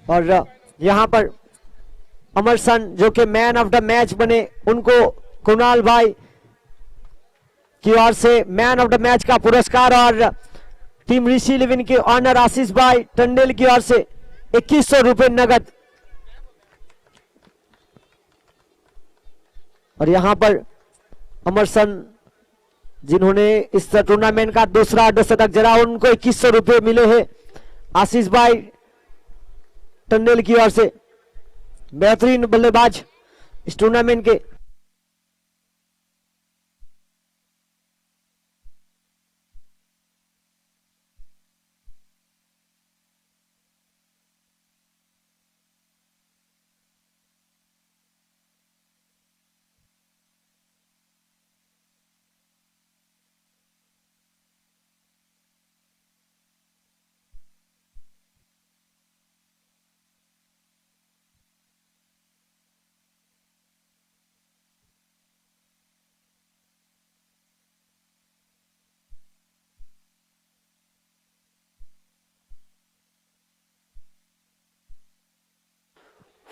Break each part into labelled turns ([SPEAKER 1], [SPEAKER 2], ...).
[SPEAKER 1] और यहाँ पर अमरसन जो कि मैन ऑफ द मैच बने, उनको कुणाल भाई की ओर से मैन ऑफ द मैच का पुरस्कार और टीम ऋषि 11 के ऑनर आशीष भाई टंडेल की ओर से 2100 रुपए नगद। और यहां पर अमरसन जिन्होंने इस टूर्नामेंट का दूसरा अर्धशतक जड़ा, उनको 2100 रुपए मिले हैं आशीष भाई टंडेल की ओर से। बेहतरीन बल्लेबाज इस टूर्नामेंट के।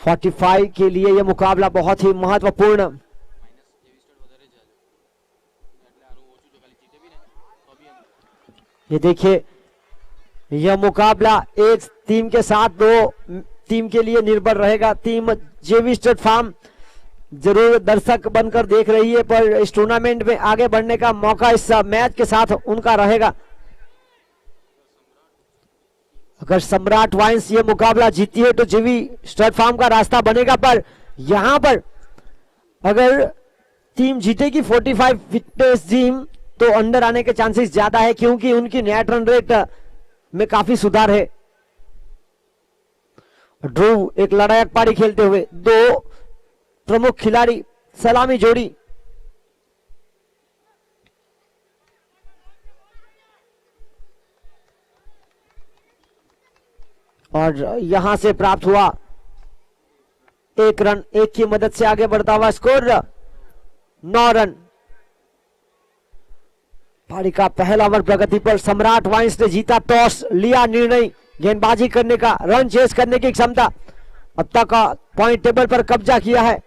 [SPEAKER 1] -45 के लिए यह मुकाबला बहुत ही महत्वपूर्ण। ये देखिए, यह मुकाबला एक टीम के साथ दो टीम के लिए निर्भर रहेगा। टीम जेवी स्टेट फार्म जरूर दर्शक बनकर देख रही है, पर इस टूर्नामेंट में आगे बढ़ने का मौका इस मैच के साथ उनका रहेगा। अगर सम्राट वाइन्स ये मुकाबला जीती है तो जेवी स्टड फार्म का रास्ता बनेगा, पर यहां पर अगर टीम जीतेगी 45 फिटनेस जिम तो अंदर आने के चांसेस ज्यादा है, क्योंकि उनकी नेट रन रेट में काफी सुधार है। ध्रुव एक लड़ायक पारी खेलते हुए, दो प्रमुख खिलाड़ी सलामी जोड़ी। और यहां से प्राप्त हुआ 1 रन, 1 की मदद से आगे बढ़ता हुआ स्कोर 9 रन। पारी का पहला ओवर प्रगति पर। सम्राट वाइन्स ने जीता टॉस, लिया निर्णय गेंदबाजी करने का, रन चेस करने की क्षमता, अब तक पॉइंट टेबल पर कब्जा किया है।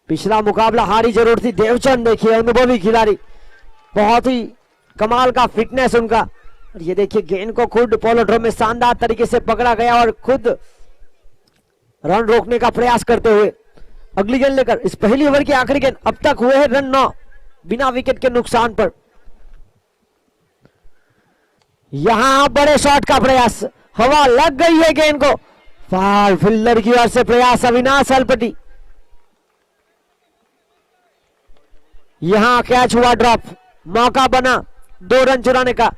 [SPEAKER 1] पिछला मुकाबला हारी जरूर थी। देवचंद देखिए अनुभवी खिलाड़ी, बहुत ही कमाल का फिटनेस उनका। ये देखिए गेंद को खुद पोलोड्रोम में शानदार तरीके से पकड़ा गया और खुद रन रोकने का प्रयास करते हुए अगली गेंद लेकर इस पहली ओवर की आखिरी गेंद। अब तक हुए हैं रन 9 बिना विकेट के नुकसान पर। यहां बड़े शॉट का प्रयास, हवा लग गई है गेंद को। फार फील्डर की ओर से प्रयास अविनाश हलपटी। यहां कैच हुआ ड्रॉप, मौका बना 2 रन चुराने का।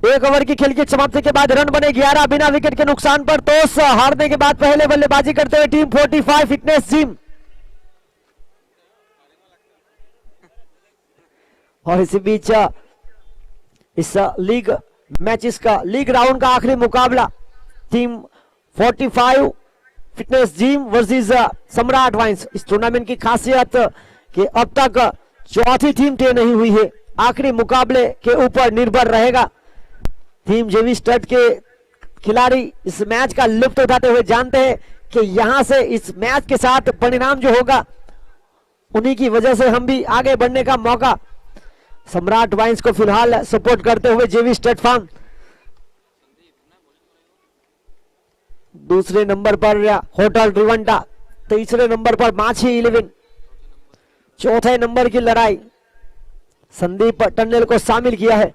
[SPEAKER 1] 1 ओवर की खेल की समाप्ति के बाद रन बने 11 बिना विकेट के नुकसान पर। टॉस हारने के बाद पहले बल्लेबाजी करते हुए टीम 45 फिटनेस जिम। और इसी बीच इस लीग मैचेस का लीग राउंड का आखिरी मुकाबला टीम 45 फिटनेस जिम वर्सेस सम्राट वाइन्स। इस टूर्नामेंट की खासियत कि अब तक चौथी टीम तय नहीं हुई है, आखिरी मुकाबले के ऊपर निर्भर रहेगा। टीम जेवी स्टड के खिलाड़ी इस मैच का लुत्फ उठाते हुए जानते हैं कि यहां से इस मैच के साथ परिणाम जो होगा उन्हीं की वजह से हम भी आगे बढ़ने का मौका सम्राट वाइन्स को फिलहाल सपोर्ट करते हुए जेवी स्टेट फार्म। दूसरे नंबर पर होटल रिवंटा, तीसरे नंबर पर माछी 11, चौथे नंबर की लड़ाई संदीप टंडेल को शामिल किया है।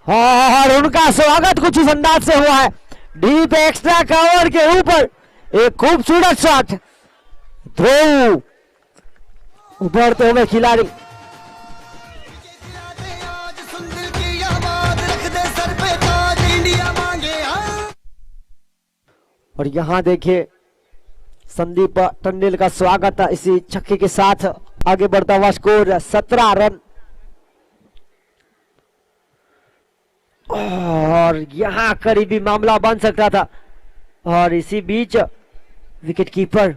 [SPEAKER 1] और उनका स्वागत कुछ इस अंदाज से हुआ है। डीप एक्स्ट्रा कवर के ऊपर एक खूबसूरत शॉट, थ्रो उभरते हुए खिलाड़ी। और यहां देखिए संदीप टंडेल का स्वागत इसी छक्के के साथ आगे बढ़ता हुआ स्कोर 17 रन। और यहां करीबी मामला बन सकता था। और इसी बीच विकेट कीपर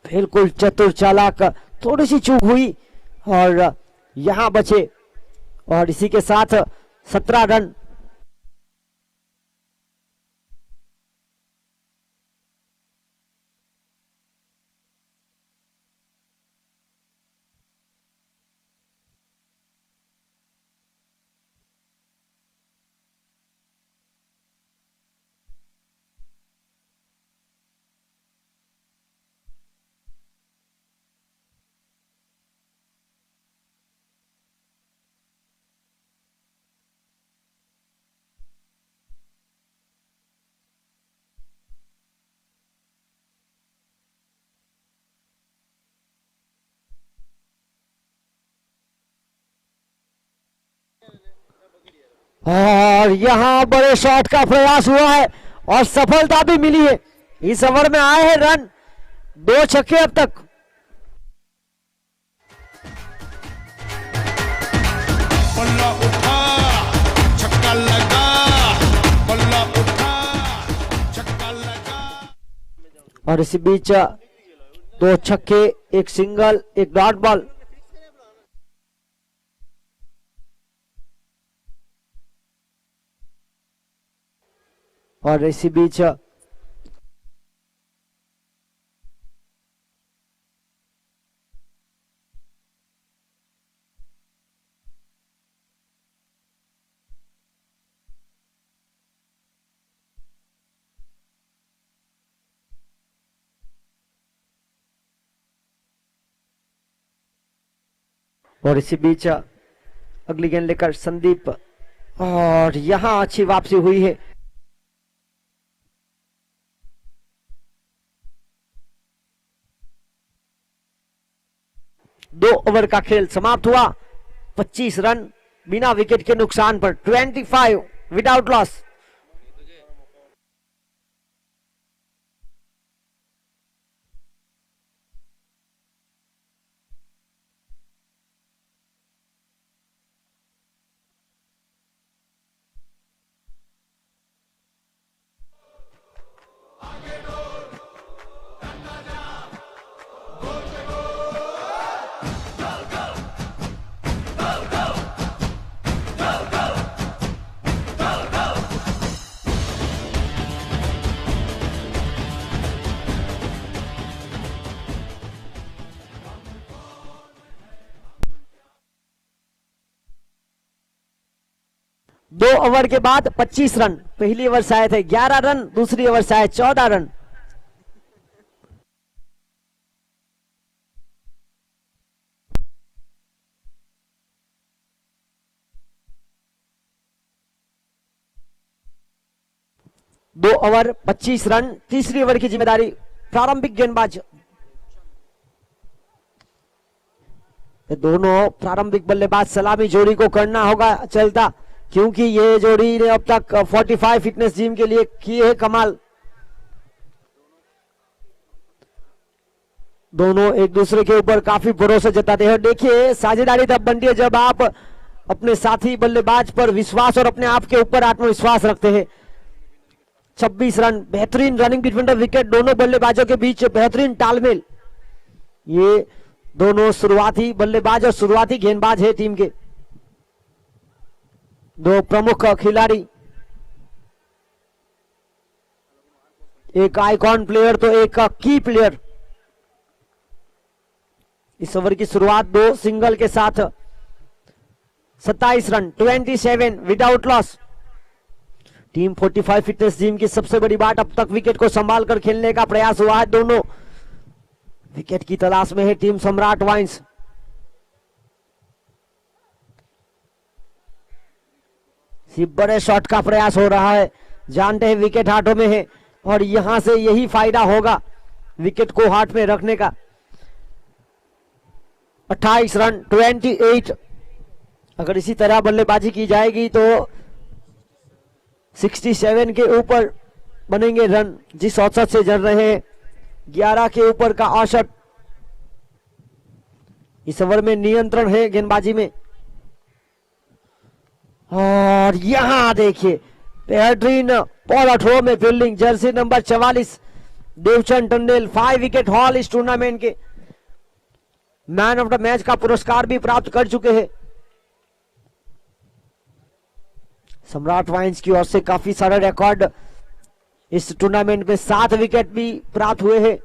[SPEAKER 1] बिल्कुल चतुर चालाक, थोड़ी सी चूक हुई और यहां बचे। और इसी के साथ 17 रन और यहां बड़े शॉट का प्रयास हुआ है और सफलता भी मिली है। इस ओवर में आए हैं रन 2 छक्के अब तक।
[SPEAKER 2] बल्ला उठा छक्का लगा, बल्ला उठा छक्का लगा।
[SPEAKER 1] और इसी बीच 2 छक्के, 1 सिंगल, 1 डॉट बॉल। और इसी बीच अगली गेंद लेकर संदीप, और यहां अच्छी वापसी हुई है। दो ओवर का खेल समाप्त हुआ। 25 रन बिना विकेट के नुकसान पर, 25 विदाउट लॉस। दो ओवर के बाद 25 रन। पहली ओवर से आए थे 11 रन, दूसरी ओवर से आए 14 रन। दो ओवर 25 रन, तीसरी ओवर की जिम्मेदारी प्रारंभिक गेंदबाज। दोनों प्रारंभिक बल्लेबाज सलामी जोड़ी को करना होगा चलता, क्योंकि ये जोड़ी ने अब तक 45 फिटनेस जिम के लिए किए है कमाल। दोनों एक दूसरे के ऊपर काफी भरोसा जताते हैं। देखिए साझेदारी तब बनती है जब आप अपने साथी बल्लेबाज पर विश्वास और अपने आप के ऊपर आत्मविश्वास रखते हैं। 26 रन, बेहतरीन रनिंग बिटवीन द विकेट, दोनों बल्लेबाजों के बीच बेहतरीन तालमेल। ये दोनों शुरुआती बल्लेबाज और शुरुआती गेंदबाज है टीम के, दो प्रमुख खिलाड़ी, एक आइकॉन प्लेयर तो एक की प्लेयर। इस ओवर की शुरुआत 2 सिंगल के साथ, 27 run, 27 without loss. Team 45 fitness gym की सबसे बड़ी बात अब तक विकेट को संभाल कर खेलने का प्रयास हुआ है। दोनों विकेट की तलाश में है टीम सम्राट वाइन्स। बड़े शॉट का प्रयास हो रहा है, जानते हैं विकेट हाथों में है और यहां से यही फायदा होगा विकेट को हाथ में रखने का। 28 रन, 28। अगर इसी तरह बल्लेबाजी की जाएगी तो 67 के ऊपर बनेंगे रन, जिस औसत से जड़ रहे हैं 11 के ऊपर का औसत। इस ओवर में नियंत्रण है गेंदबाजी में। और यहां देखिए बेहतरीन पॉल थ्रो में fielding, Jersey number 44 Devchand Tandel 5 wicket haul इस टूर्नामेंट के मैन ऑफ द मैच का पुरस्कार भी प्राप्त कर चुके हैं। सम्राट वाइन्स की ओर से काफी सारे रिकॉर्ड इस टूर्नामेंट में, 7 विकेट भी प्राप्त हुए हैं।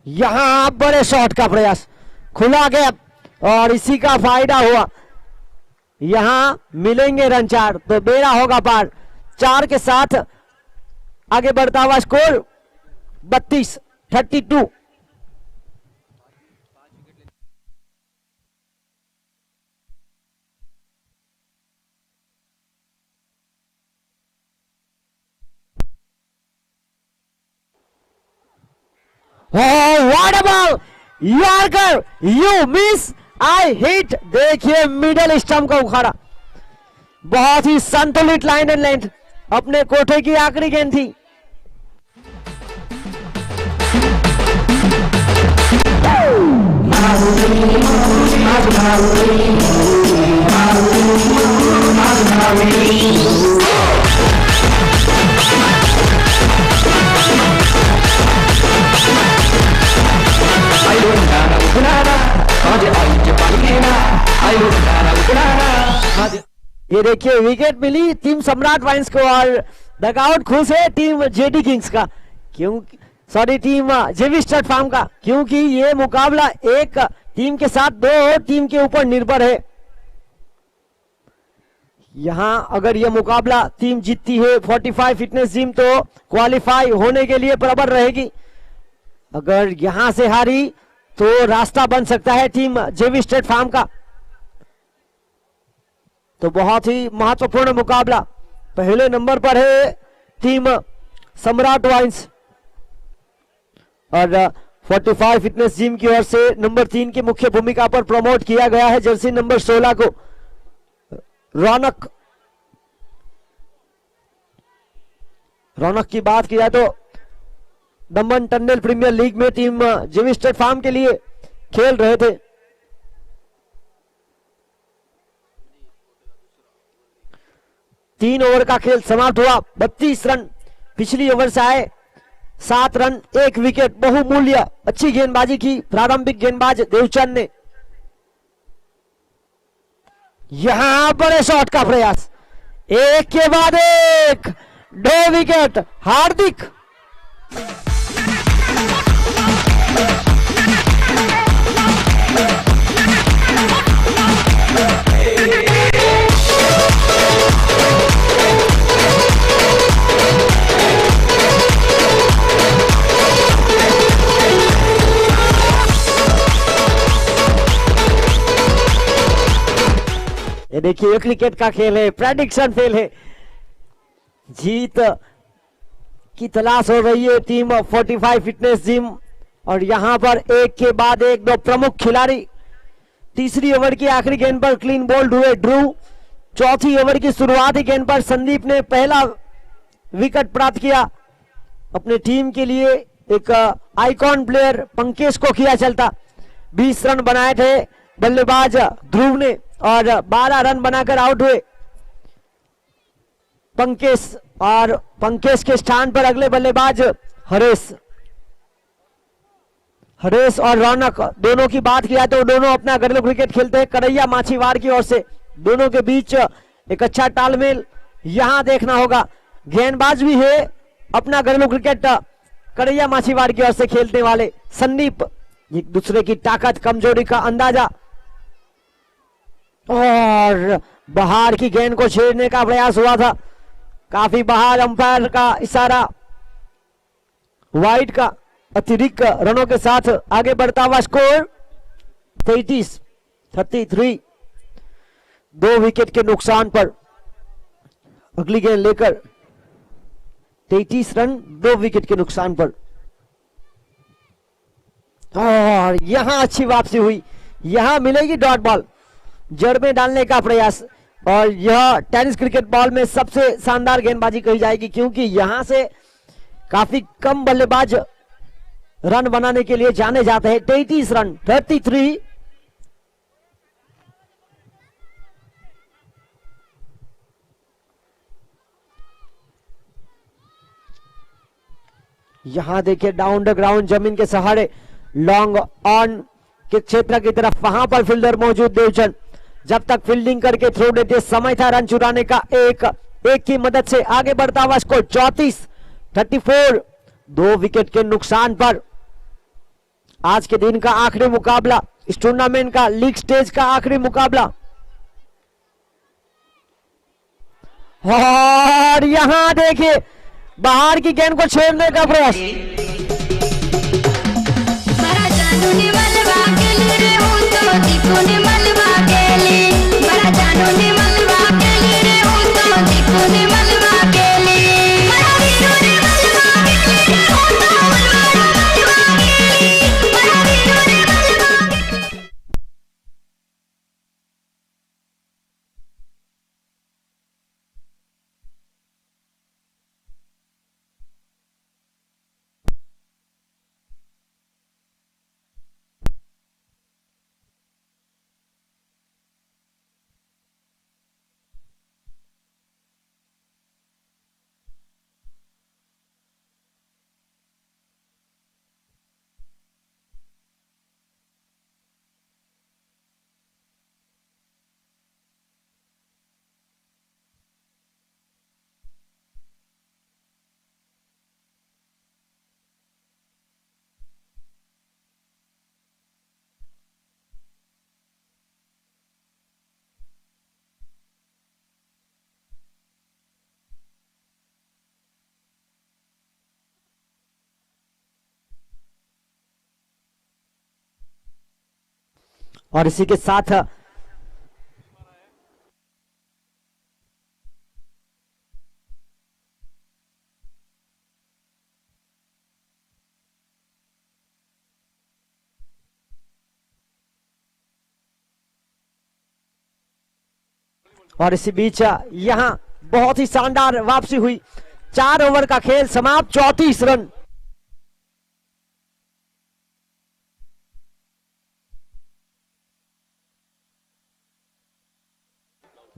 [SPEAKER 1] यहां बड़े शॉट का प्रयास, खुला गैप और इसी का फायदा हुआ। यहां मिलेंगे रन 4 तो बेड़ा होगा पार। 4 के साथ आगे बढ़ता हुआ score 32-32। Oh, what about Yorker? You miss I hit, देखिए मिडल स्टंप का उखाड़ा, बहुत ही संतुलित लाइन एंड लेंथ, अपने कोठे की आखिरी गेंद थी। ये देखिए विकेट मिली टीम सम्राट वाइन्स को और डगआउट खुश है टीम जेडी किंग्स का, क्योंकि सॉरी टीम जेवी स्टड फार्म का, क्योंकि ये मुकाबला एक टीम के साथ दो टीम के ऊपर निर्भर है। यहां अगर यह मुकाबला टीम जीतती है 45 फिटनेस जिम तो क्वालिफाई होने के लिए बराबर रहेगी, अगर यहां से हारी तो रास्ता बन सकता है टीम जेवी स्टेट फार्म का। तो बहुत ही महत्वपूर्ण मुकाबला, पहले नंबर पर है टीम सम्राट वाइन्स और 45 फिटनेस जिम की ओर से नंबर 3 की मुख्य भूमिका पर प्रमोट किया गया है जर्सी नंबर 16 को रौनक की बात की जाए तो दमन टंडल प्रीमियर लीग में टीम जेवी स्टेट फार्म के लिए खेल रहे थे। तीन ओवर का खेल समाप्त हुआ, 32 रन पिछली ओवर से आए, 7 रन 1 विकेट, बहुमूल्य अच्छी गेंदबाजी की प्रारंभिक गेंदबाज देवचंद ने। यहां बड़े शॉट का प्रयास, एक के बाद एक, 2 विकेट, हार्दिक ये देखिए एक विकेट का खेल है, प्रेडिक्शन फेल है, जीत की तलाश हो रही है टीम 45 फिटनेस जिम और यहां पर एक के बाद एक दो प्रमुख खिलाड़ी तीसरी ओवर की आखिरी गेंद पर क्लीन बोल्ड हुए ध्रुव, चौथी ओवर की शुरुआती गेंद पर संदीप ने पहला विकेट प्राप्त किया, अपने टीम के लिए एक आइकॉन प्लेयर पंकेश को किया चलता, 20 रन बनाए थे बल्लेबाज ध्रुव ने और 12 रन बनाकर आउट हुए पंकेश, और पंकेश के स्थान पर अगले बल्लेबाज हरेश और रौनक, दोनों की बात किया तो दोनों अपना घरेलू क्रिकेट खेलते हैं करैया माछीवाड़ की ओर से, दोनों के बीच एक अच्छा तालमेल यहां देखना होगा, गेंदबाज भी है अपना घरेलू क्रिकेट करैया माछीवाड़ की ओर से खेलने वाले संदीप, एक दूसरे की ताकत कमजोरी का अंदाजा, और बाहर की गेंद को छेड़ने का प्रयास हुआ था, काफी बाहर, अंपायर का इशारा, वाइड का अतिरिक्त रनों के साथ आगे बढ़ता हुआ स्कोर 33 2 विकेट के नुकसान पर अगली गेंद लेकर 33 रन 2 विकेट के नुकसान पर, और यहां अच्छी वापसी हुई, यहां मिलेगी डॉट बॉल, जड़ में डालने का प्रयास, और यह टेनिस क्रिकेट बॉल में सबसे शानदार गेंदबाजी कही जाएगी क्योंकि यहां से काफी कम बल्लेबाज रन बनाने के लिए जाने जाते हैं। 33 रन 33, यहां देखिए डाउन द ग्राउंड जमीन के सहारे लॉन्ग ऑन के क्षेत्र की तरफ, वहां पर फील्डर मौजूद देवचंद, जब तक फील्डिंग करके थ्रो देते समय था रन चुराने का, एक की मदद से आगे बढ़ता हुआ स्कोर 34 2 विकेट के नुकसान पर। आज के दिन का आखिरी मुकाबला, इस टूर्नामेंट का लीग स्टेज का आखिरी मुकाबला, और यहां देखिए बाहर की गेंद को छेड़ने का प्रयास, और इसी के साथ इसी बीच यहां बहुत ही शानदार वापसी हुई। 4 ओवर का खेल समाप्त, 34 रन।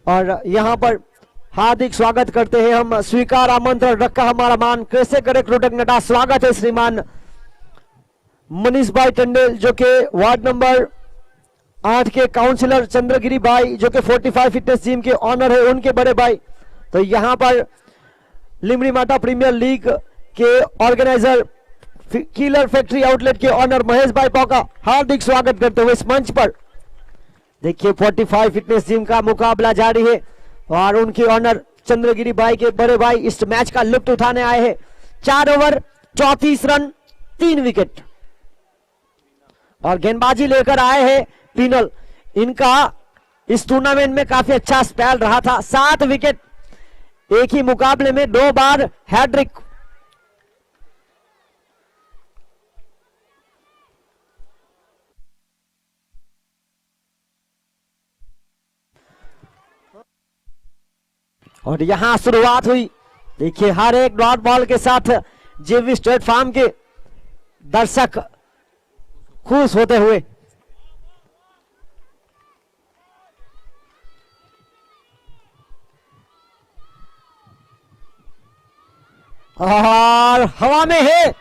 [SPEAKER 1] और यहां पर हार्दिक स्वागत करते हैं हम। स्वीकार आमंत्रण रखा हमारा मान, कैसे करे कृतज्ञता। स्वागत है श्रीमान मनीष भाई टंडेल जो कि वार्ड नंबर 8 के काउंसिलर, चंद्रगिरी भाई जो कि 45 फिटनेस जिम के ऑनर है, उनके बड़े भाई। तो यहां पर लिमड़ी माता प्रीमियर लीग के ऑर्गेनाइजर किलर फैक्ट्री आउटलेट के ऑनर महेश भाई पौका हार्दिक स्वागत करते हुए इस मंच पर। देखिए 45 फिटनेस जिम का मुकाबला जारी है और उनके ऑनर चंद्रगिरी भाई के बड़े भाई इस मैच का लुत्फ उठाने आए हैं। 4 ओवर 34 रन 3 विकेट और गेंदबाजी लेकर आए हैं पिनल। इनका इस टूर्नामेंट में काफी अच्छा स्पेल रहा था। 7 विकेट, एक ही मुकाबले में 2 बार हैट्रिक। और यहां शुरुआत हुई। देखिए हर एक डॉट बॉल के साथ जेवी स्टेट फार्म के दर्शक खुश होते हुए। और हवा में है,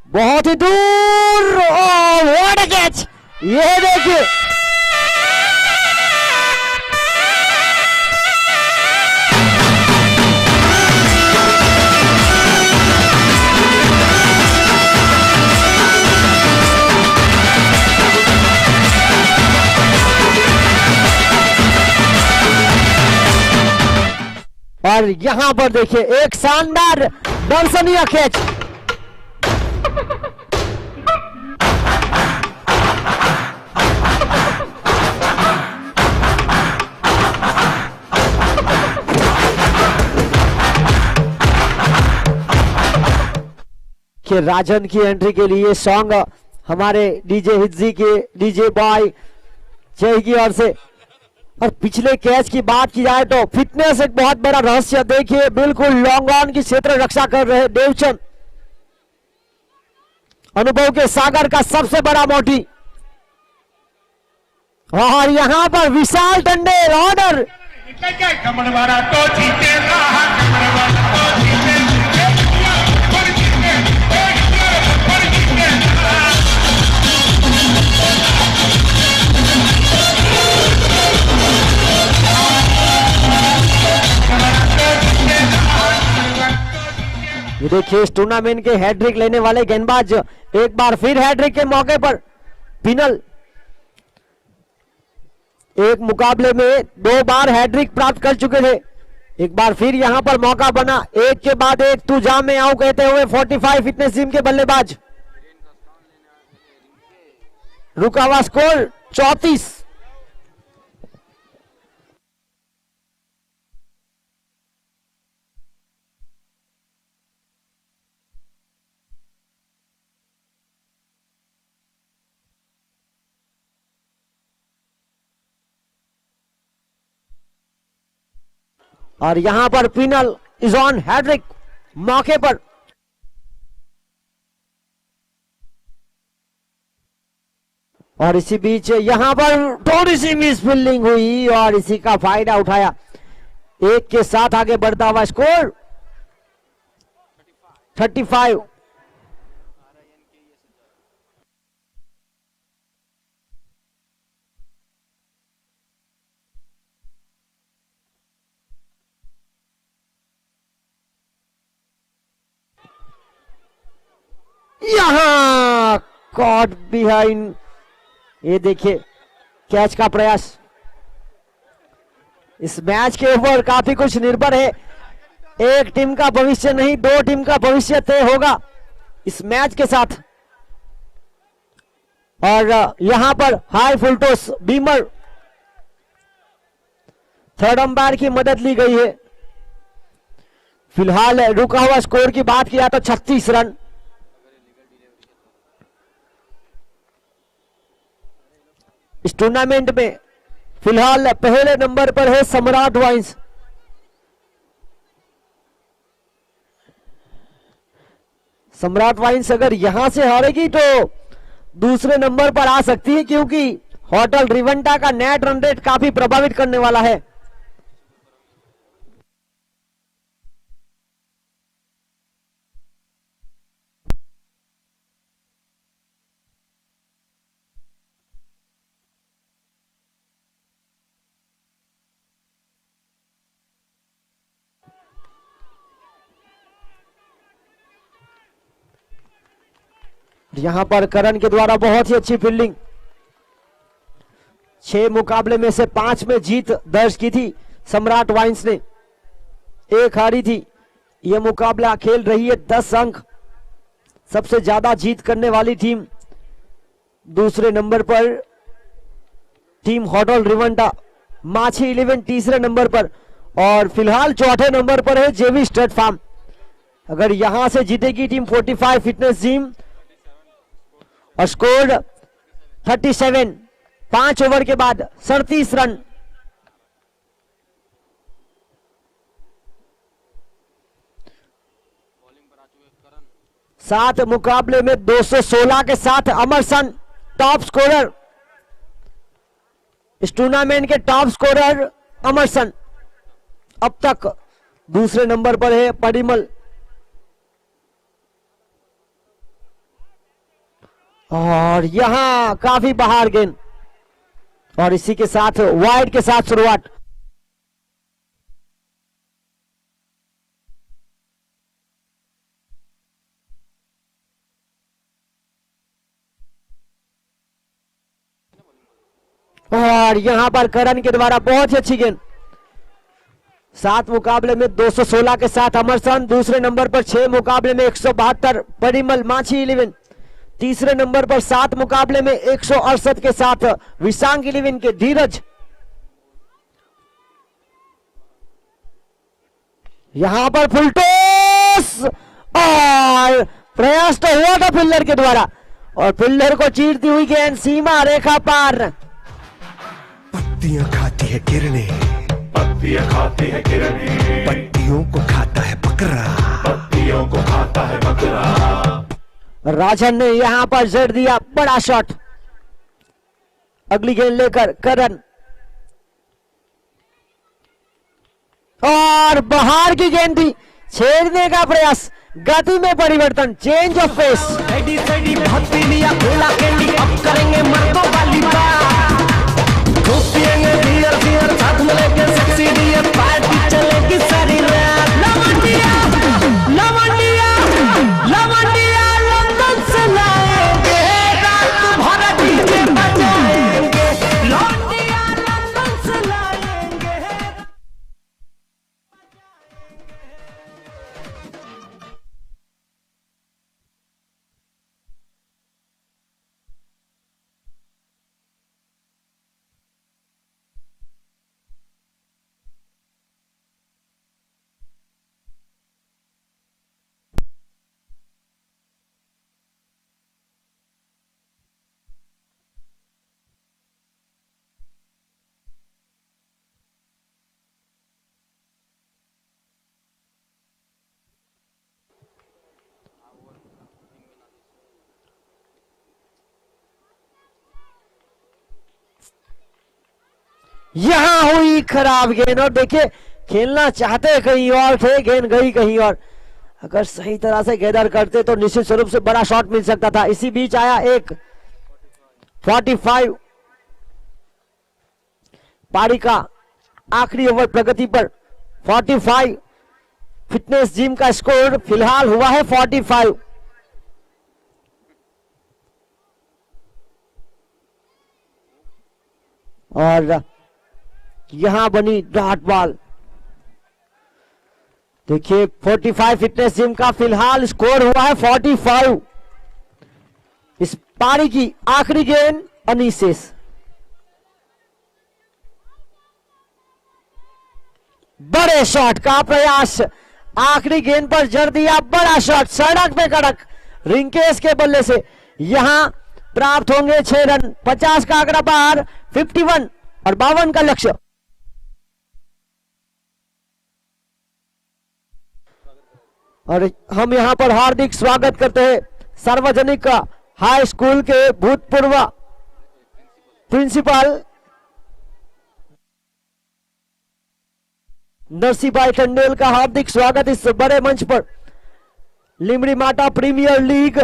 [SPEAKER 1] बहुत ही दूर। What a catch! ये देखिए और यहां पर देखिए एक शानदार दर्शनीय कैच। राजन की एंट्री के लिए सॉन्ग हमारे डीजे हिज्जी के डीजे बॉय जय की ओर से। और पिछले कैच की बात की जाए तो फिटनेस एक बहुत बड़ा रहस्य। देखिए बिल्कुल लॉन्ग ऑन की क्षेत्र रक्षा कर रहे देवचंद, अनुभव के सागर का सबसे बड़ा मोटी। और यहां पर विशाल टंडेल ऑर्डर। ये देखिए इस टूर्नामेंट के हैट्रिक लेने वाले गेंदबाज एक बार फिर हैट्रिक के मौके पर। पिनल एक मुकाबले में 2 बार हैट्रिक प्राप्त कर चुके थे। एक बार फिर यहां पर मौका बना, एक के बाद एक तू जा में आओ कहते हुए 45 फिटनेस जिम के बल्लेबाज। रुका हुआ स्कोर 34। और यहां पर पिनल इज ऑन हैट्रिक मौके पर। और इसी बीच यहां पर थोड़ी सी मिस फील्डिंग हुई और इसी का फायदा उठाया। एक के साथ आगे बढ़ता हुआ स्कोर 35। यहां कॉट बिहाइंड। ये देखिए कैच का प्रयास। इस मैच के ऊपर काफी कुछ निर्भर है। एक टीम का भविष्य नहीं, 2 टीम का भविष्य तय होगा इस मैच के साथ। और यहां पर high full toss Beamer, third umpire की मदद ली गई है। फिलहाल रुका हुआ स्कोर की बात किया तो 36 रन। इस टूर्नामेंट में फिलहाल पहले नंबर पर है सम्राट वाइन्स। सम्राट वाइन्स अगर यहां से हारेगी तो दूसरे नंबर पर आ सकती है, क्योंकि होटल रिवेंटा का नेट रन रेट काफी प्रभावित करने वाला है। यहां पर करण के द्वारा बहुत ही अच्छी फील्डिंग। 6 मुकाबले में से 5 में जीत दर्ज की थी सम्राट वाइन्स ने, 1 हारी थी। यह मुकाबला खेल रही है 10 अंक। सबसे ज्यादा जीत करने वाली टीम दूसरे नंबर पर टीम होटल रिवेंटा, माछी 11 तीसरे नंबर पर, और फिलहाल चौथे नंबर पर है जेवी स्टड फार्म। अगर यहां से जीतेगी टीम 45 फिटनेस जिम और स्कोर 37, 5 ओवर के बाद 37 रन। सात मुकाबले में 216 के साथ अमरसन टॉप स्कोरर। इस टूर्नामेंट के टॉप स्कोरर अमरसन। अब तक दूसरे नंबर पर है परिमल। और यहां काफी बाहर गेंद, और इसी के साथ वाइड के साथ शुरुआत। और यहां पर करण के द्वारा बहुत ही अच्छी गेंद। 7 मुकाबले में 216 के साथ अमरसन दूसरे नंबर पर, 6 मुकाबले में 172 परिमल माछी 11 तीसरे नंबर पर, 7 मुकाबले में 168 के साथ विशांग 11 के धीरज। यहां पर फुल टॉस और प्रयास तो हुआ था फील्डर के द्वारा, और फील्डर को चीरती हुई गेंद सीमा रेखा पार।
[SPEAKER 3] पत्तियां खाती है किरणें,
[SPEAKER 2] पत्तियां खाती है किरणें,
[SPEAKER 3] पत्तियों को खाता है बकरा,
[SPEAKER 2] पत्तियों को खाता है बकरा।
[SPEAKER 1] राजन ने यहां पर जड़ दिया बड़ा शॉट। अगली गेंद लेकर करण, और बाहर की गेंद थी, छेड़ने का प्रयास, गति में परिवर्तन, चेंज ऑफ पेस।
[SPEAKER 4] अब करेंगे मर्दों वाली बात, पिएंगे बियर बियर साथ में लेके सेक्सी डियर, पार्टी चलेगी सारी रात। लवंडिया लवंडिया लवंडिया लंदन से लाएंगे, रात भर डीजे बजाएंगे, लवंडिया लंदन से लाएंगे।
[SPEAKER 1] यहां हुई खराब गेंद, और देखिए खेलना चाहते कहीं और थे, गेंद गई कहीं और। अगर सही तरह से गेंदर करते तो निश्चित स्वरूप से बड़ा शॉट मिल सकता था। इसी बीच आया एक 45 पारी का आखिरी ओवर प्रगति पर। 45 फिटनेस जिम का स्कोर फिलहाल हुआ है 45। और यहां बनी डॉट बॉल। देखिए 45 फिटनेस जिम का फिलहाल स्कोर हुआ है 45। इस पारी की आखिरी गेंद अनीस शेष। बड़े शॉट का प्रयास, आखिरी गेंद पर जड़ दिया बड़ा शॉट, सड़क पे कड़क रिंकेश के बल्ले से यहां प्राप्त होंगे 6 रन। 50 का आंकड़ा पार, 51 और 52 का लक्ष्य। और हम यहां पर हार्दिक स्वागत करते हैं सार्वजनिक हाई स्कूल के भूतपूर्व प्रिंसिपल नरसिंह भाई टंडेल का हार्दिक स्वागत इस बड़े मंच पर। लिमड़ी माटा प्रीमियर लीग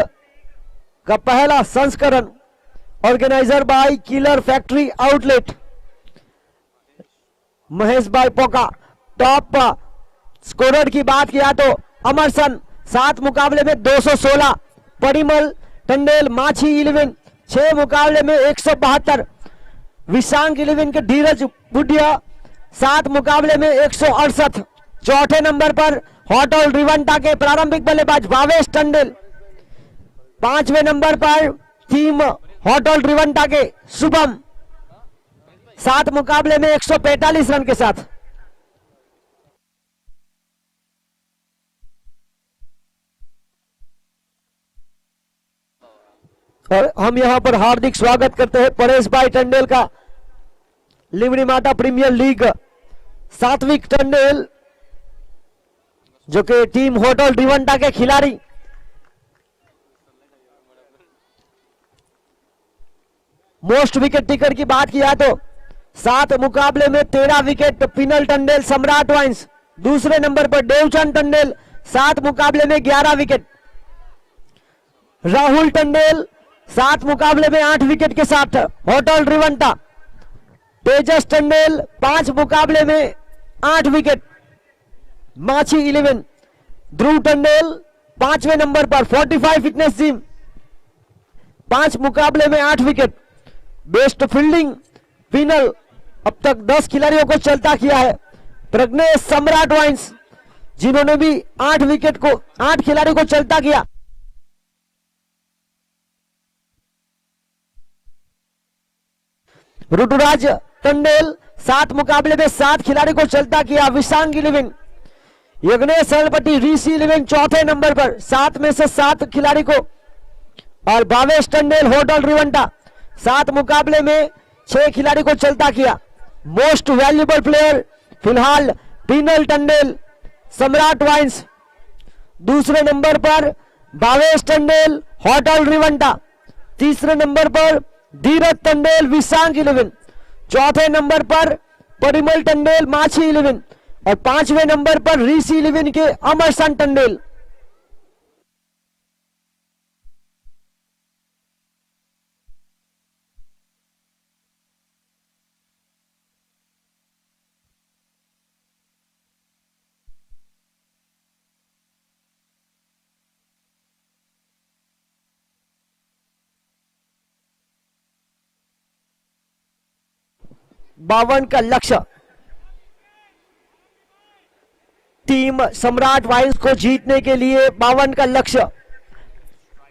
[SPEAKER 1] का पहला संस्करण, organiser by killer factory outlet. Mahesh भाई पोका टॉप स्कोरर की बात किया तो अमरसन 7 मुकाबले में 216, परिमल टंडेल माछी 11 6 मुकाबले में 172, विशांग 11 के धीरज बुढ़िया 7 मुकाबले में 168। चौथे नंबर पर होटल रिवंटा के प्रारंभिक बल्लेबाज भावेश टंडेल। 5वें नंबर पर टीम होटल रिवंटा के शुभम 7 मुकाबले में 145 रन के साथ। और हम यहां पर हार्दिक स्वागत करते हैं परेश भाई टंडेल का, लिमड़ी माटा प्रीमियर लीग। सात्विक टंडेल जो कि टीम होटल रिवंटा के खिलाड़ी। मोस्ट विकेट टेकर की बात किया तो 7 मुकाबले में 13 विकेट पिनल टंडेल सम्राट वाइन्स। दूसरे नंबर पर देवचंद टंडेल 7 मुकाबले में 11 विकेट। राहुल टंडेल 7 मुकाबले में 8 विकेट के साथ होटल रिवंटा। तेजस टंडेल 5 मुकाबले में 8 विकेट माछी 11। ध्रुव टंडेल 5वें नंबर पर 45 फिटनेस जिम 5 मुकाबले में 8 विकेट। बेस्ट फील्डिंग पिनल अब तक 10 खिलाड़ियों को चलता किया है। प्रज्ञेश सम्राट वाइन्स जिन्होंने भी 8 खिलाड़ियों को चलता किया। ऋतुराज टंडेल 7 मुकाबले में 7 खिलाड़ी को चलता किया। विशांग 11, यज्ञेश सरलपति ऋषि 11 चौथे नंबर पर 7 में से 7 खिलाड़ी को। और भावेश टंडेल होटल रिवंटा 7 मुकाबले में 6 खिलाड़ी को चलता किया। मोस्ट वैल्यूएबल प्लेयर फिलहाल पिनल टंडेल सम्राट वाइन्स। दूसरे नंबर पर भावेश टंडेल होटल रिवंटा। तीसरे नंबर पर धीरज टंडेल विशांग 11। चौथे नंबर पर परिमल टंडेल माछी 11 और 5वें नंबर पर ऋषि 11 के अमरसन टंडेल। बावन का लक्ष्य टीम सम्राट वाइन्स को जीतने के लिए। 52 का लक्ष्य।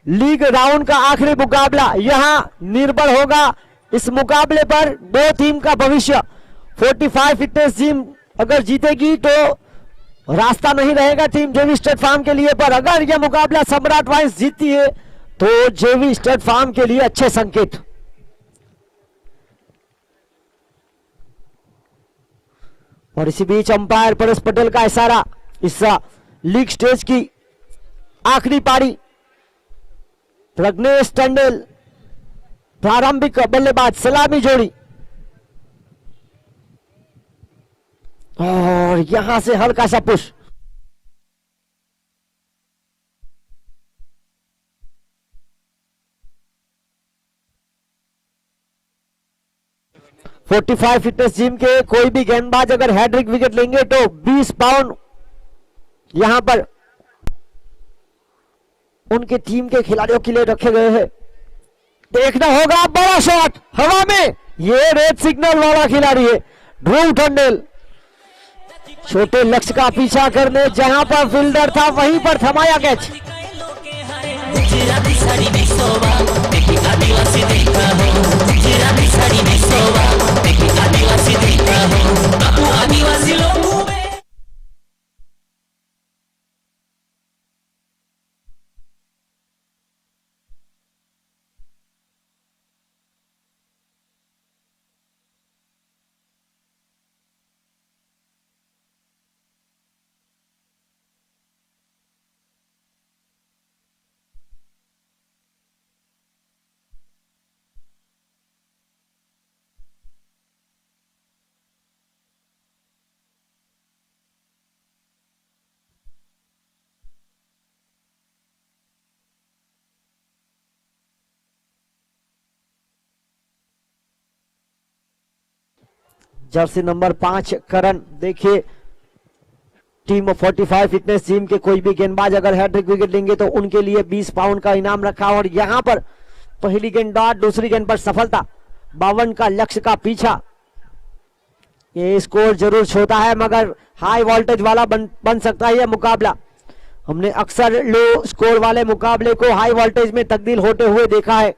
[SPEAKER 1] लीग राउंड का आखिरी मुकाबला यहां निर्भर होगा इस मुकाबले पर 2 टीम का भविष्य। 45 फिटनेस जिम अगर जीतेगी तो रास्ता नहीं रहेगा टीम जेवी स्टेट फार्म के लिए, पर अगर यह मुकाबला सम्राट वाइन्स जीतती है तो जेवी स्टेट फार्म के लिए अच्छे संकेत। और इसी बीच अंपायर परेश पटेल का इशारा, इस लीग स्टेज की आखिरी पारी। प्रज्ञेश टंडेल प्रारंभिक बल्लेबाज, सलामी जोड़ी। और यहां से हल्का सा पुश। .45 फिटनेस जिम के कोई भी गेंदबाज अगर हैट्रिक विकेट लेंगे तो 20 पाउंड यहां पर उनके टीम के खिलाड़ियों के लिए रखे गए हैं। देखना होगा, बड़ा शॉट हवा में, ये रेड सिग्नल वाला खिलाड़ी है ध्रुव टंडेल। छोटे लक्ष्य का पीछा करने जहां पर फील्डर था वहीं पर थमाया कैच।
[SPEAKER 5] आदिवासी देखा हो गुजराती साड़ी में सोवा देखी आदिवासी देखा हो बापू आदिवासी लोगों में
[SPEAKER 1] जर्सी नंबर 5 करण। देखिए टीम 45 फिटनेस जिम के कोई भी गेंदबाज अगर हैट्रिक विकेट लेंगे तो उनके लिए 20 पाउंड का इनाम रखा। और यहां पर पहली गेंद डॉट, दूसरी गेंद पर सफलता, 52 का लक्ष्य का पीछा। ये स्कोर जरूर छोटा है मगर हाई वोल्टेज वाला बन सकता है यह मुकाबला। हमने अक्सर लो स्कोर वाले मुकाबले को हाई वोल्टेज में तब्दील होते हुए देखा है।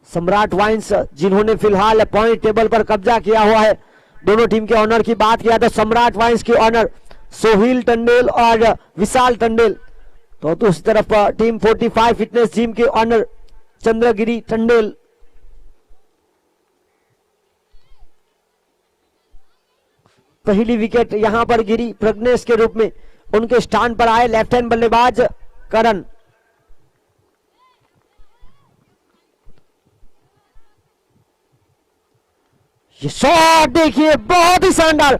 [SPEAKER 1] सम्राट वाइन्स जिन्होंने फिलहाल पॉइंट टेबल पर कब्जा किया हुआ है, दोनों टीम के ऑनर की बात किया तो सम्राट वाइन्स के ऑनर सोहिल टंडेल और विशाल टंडेल, तो दूसरी तरफ टीम 45 फिटनेस जिम के ऑनर चंद्रगिरी टंडेल। पहली विकेट यहां पर गिरी प्रज्ञेश के रूप में, उनके स्थान पर आए लेफ्ट हैंड बल्लेबाज करण। ये शॉट देखिए बहुत ही शानदार,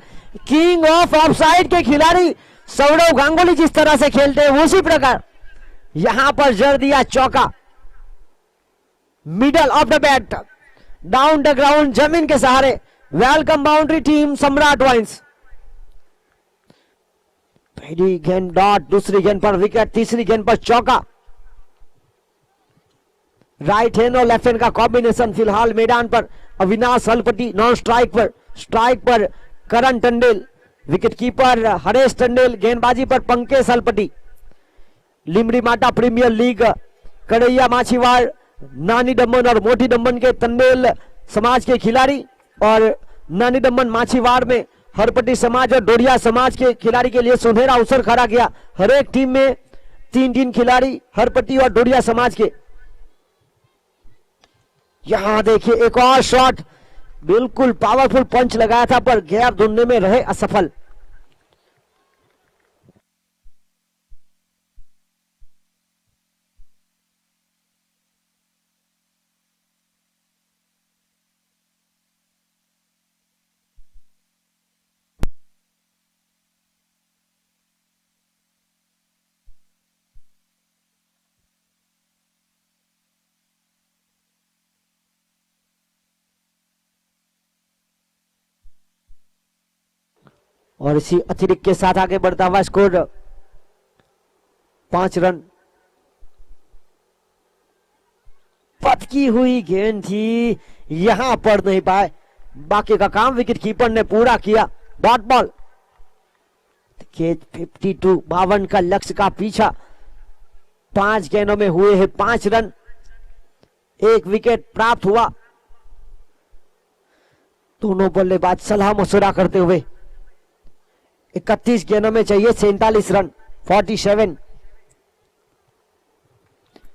[SPEAKER 1] किंग ऑफ ऑफसाइड के खिलाड़ी सौरव गांगुली जिस तरह से खेलते हैं उसी प्रकार यहां पर जड़ दिया चौका। Middle of the bat, down the ground, जमीन के सहारे। वेलकम बाउंड्री टीम सम्राट वाइन्स। पहली गेंद डॉट, दूसरी गेंद पर विकेट, तीसरी गेंद पर चौका। राइट हैंड और लेफ्ट हैंड का कॉम्बिनेशन फिलहाल मैदान पर। अविनाश हलपति नॉन स्ट्राइक पर, स्ट्राइक पर करण टंडेल, विकेट कीपर हरेश टंडेल, गेंदबाजी पर पंकज हलपति। लिमड़ी माटा प्रीमियर लीग कड़ैया माछीवाड़, नानी दमन और मोटी दमन के टंडेल समाज के खिलाड़ी और नानी दमन माछीवाड़ में हरपति समाज और डोरिया समाज के खिलाड़ी के लिए सुनहरा अवसर खड़ा किया। हर एक टीम में 3 खिलाड़ी हरपति और डोरिया समाज के। यहां देखिए एक और शॉट, बिल्कुल पावरफुल पंच लगाया था पर गैप ढूंढने में रहे असफल। और इसी अतिरिक्त के साथ आगे बढ़ता हुआ स्कोर 5 रन। पटकी हुई गेंद थी, यहां पड़ नहीं पाए, बाकी का काम विकेट कीपर ने पूरा किया। डॉट बॉल, 52, 52 का लक्ष्य का पीछा। 5 गेंदों में हुए हैं 5 रन, 1 विकेट प्राप्त हुआ। दोनों बल्लेबाज सलाह मशुरा करते हुए 31 गेंदों में चाहिए 47 रन, 47।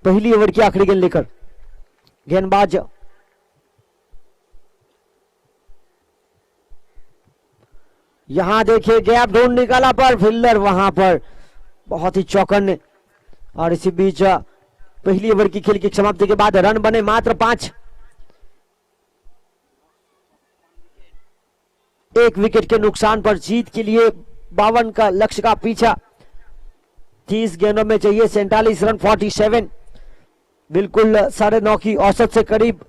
[SPEAKER 1] पहली ओवर की आखिरी गेंद लेकर गेंदबाज यहां देखिए गैप ढूंढ निकाला पर फील्डर वहां पर बहुत ही चौकन्ने। और इसी बीच पहली ओवर की खेल की समाप्ति के बाद रन बने मात्र 5। 1 विकेट के नुकसान पर जीत के लिए 52 का लक्ष्य का पीछा। 30 गेंदों में चाहिए 47 रन, 47, बिल्कुल 9.5 की औसत से करीब।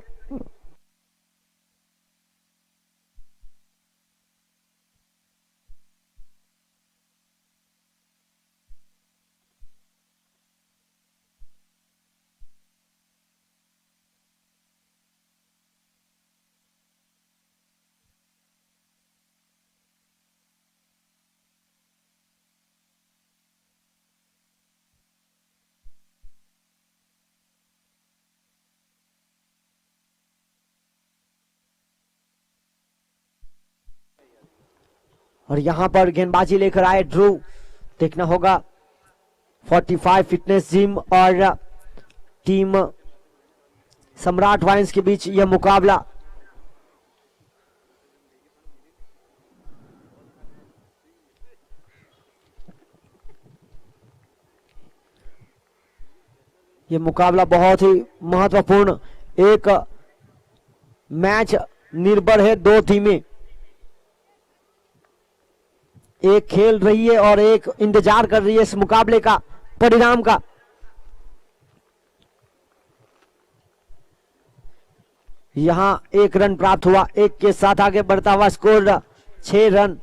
[SPEAKER 1] और यहां पर गेंदबाजी लेकर आए ध्रुव। देखना होगा 45 फिटनेस जिम और टीम सम्राट वाइन्स के बीच यह मुकाबला। यह मुकाबला बहुत ही महत्वपूर्ण एक मैच निर्भर है। दो टीमें एक खेल रही है और एक इंतजार कर रही है इस मुकाबले का परिणाम का। यहां 1 रन प्राप्त हुआ, 1 के साथ आगे बढ़ता हुआ स्कोर 6 रन।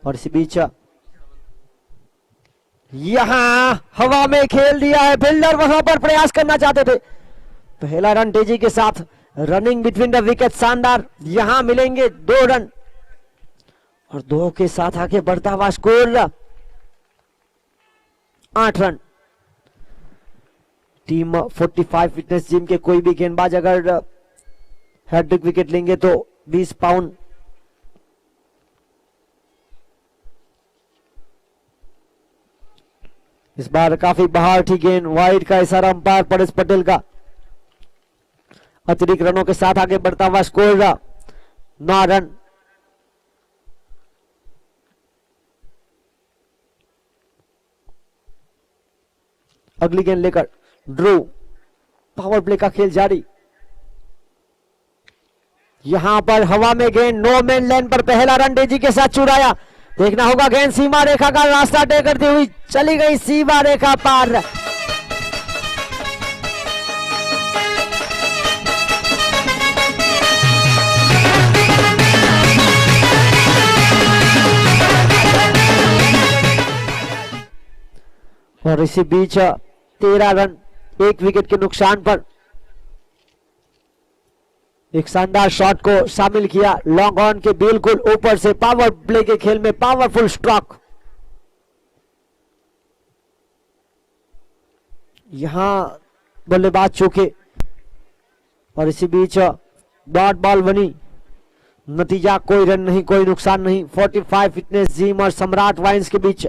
[SPEAKER 1] और इसी बीच यहां हवा में खेल दिया है, फील्डर वहां पर प्रयास करना चाहते थे। पहला रन तेजी के साथ, रनिंग बिटवीन द विकेट शानदार। यहां मिलेंगे 2 रन और 2 के साथ आगे बढ़ता हुआ score 8 run. Team 45 fitness gym के कोई भी गेंदबाज अगर हैट्रिक विकेट लेंगे तो 20 पाउंड इस बार काफी बाहर थी गेंद, वाइड का इशारा अंपायर परेश पटेल का। अतिरिक्त रनों के साथ आगे बढ़ता हुआ स्कोर 9 रन। अगली गेंद लेकर ध्रुव, पावर प्ले का खेल जारी। यहां पर हवा में गेंद, नो मैन लैंड पर पहला रन तेजी के साथ चुराया। देखना होगा गेंद सीमा रेखा का रास्ता तय करती हुई चली गई सीमा रेखा पार। और इसी बीच 13 रन 1 विकेट के नुकसान पर एक शानदार शॉट को शामिल किया। लॉन्ग ऑन के बिल्कुल ऊपर से पावर प्ले के खेल में पावरफुल स्ट्रोक। यहां बल्लेबाज चौके और इसी बीच डॉट बॉल बनी। नतीजा कोई रन नहीं, कोई नुकसान नहीं। 45 फिटनेस जिम और सम्राट वाइन्स के बीच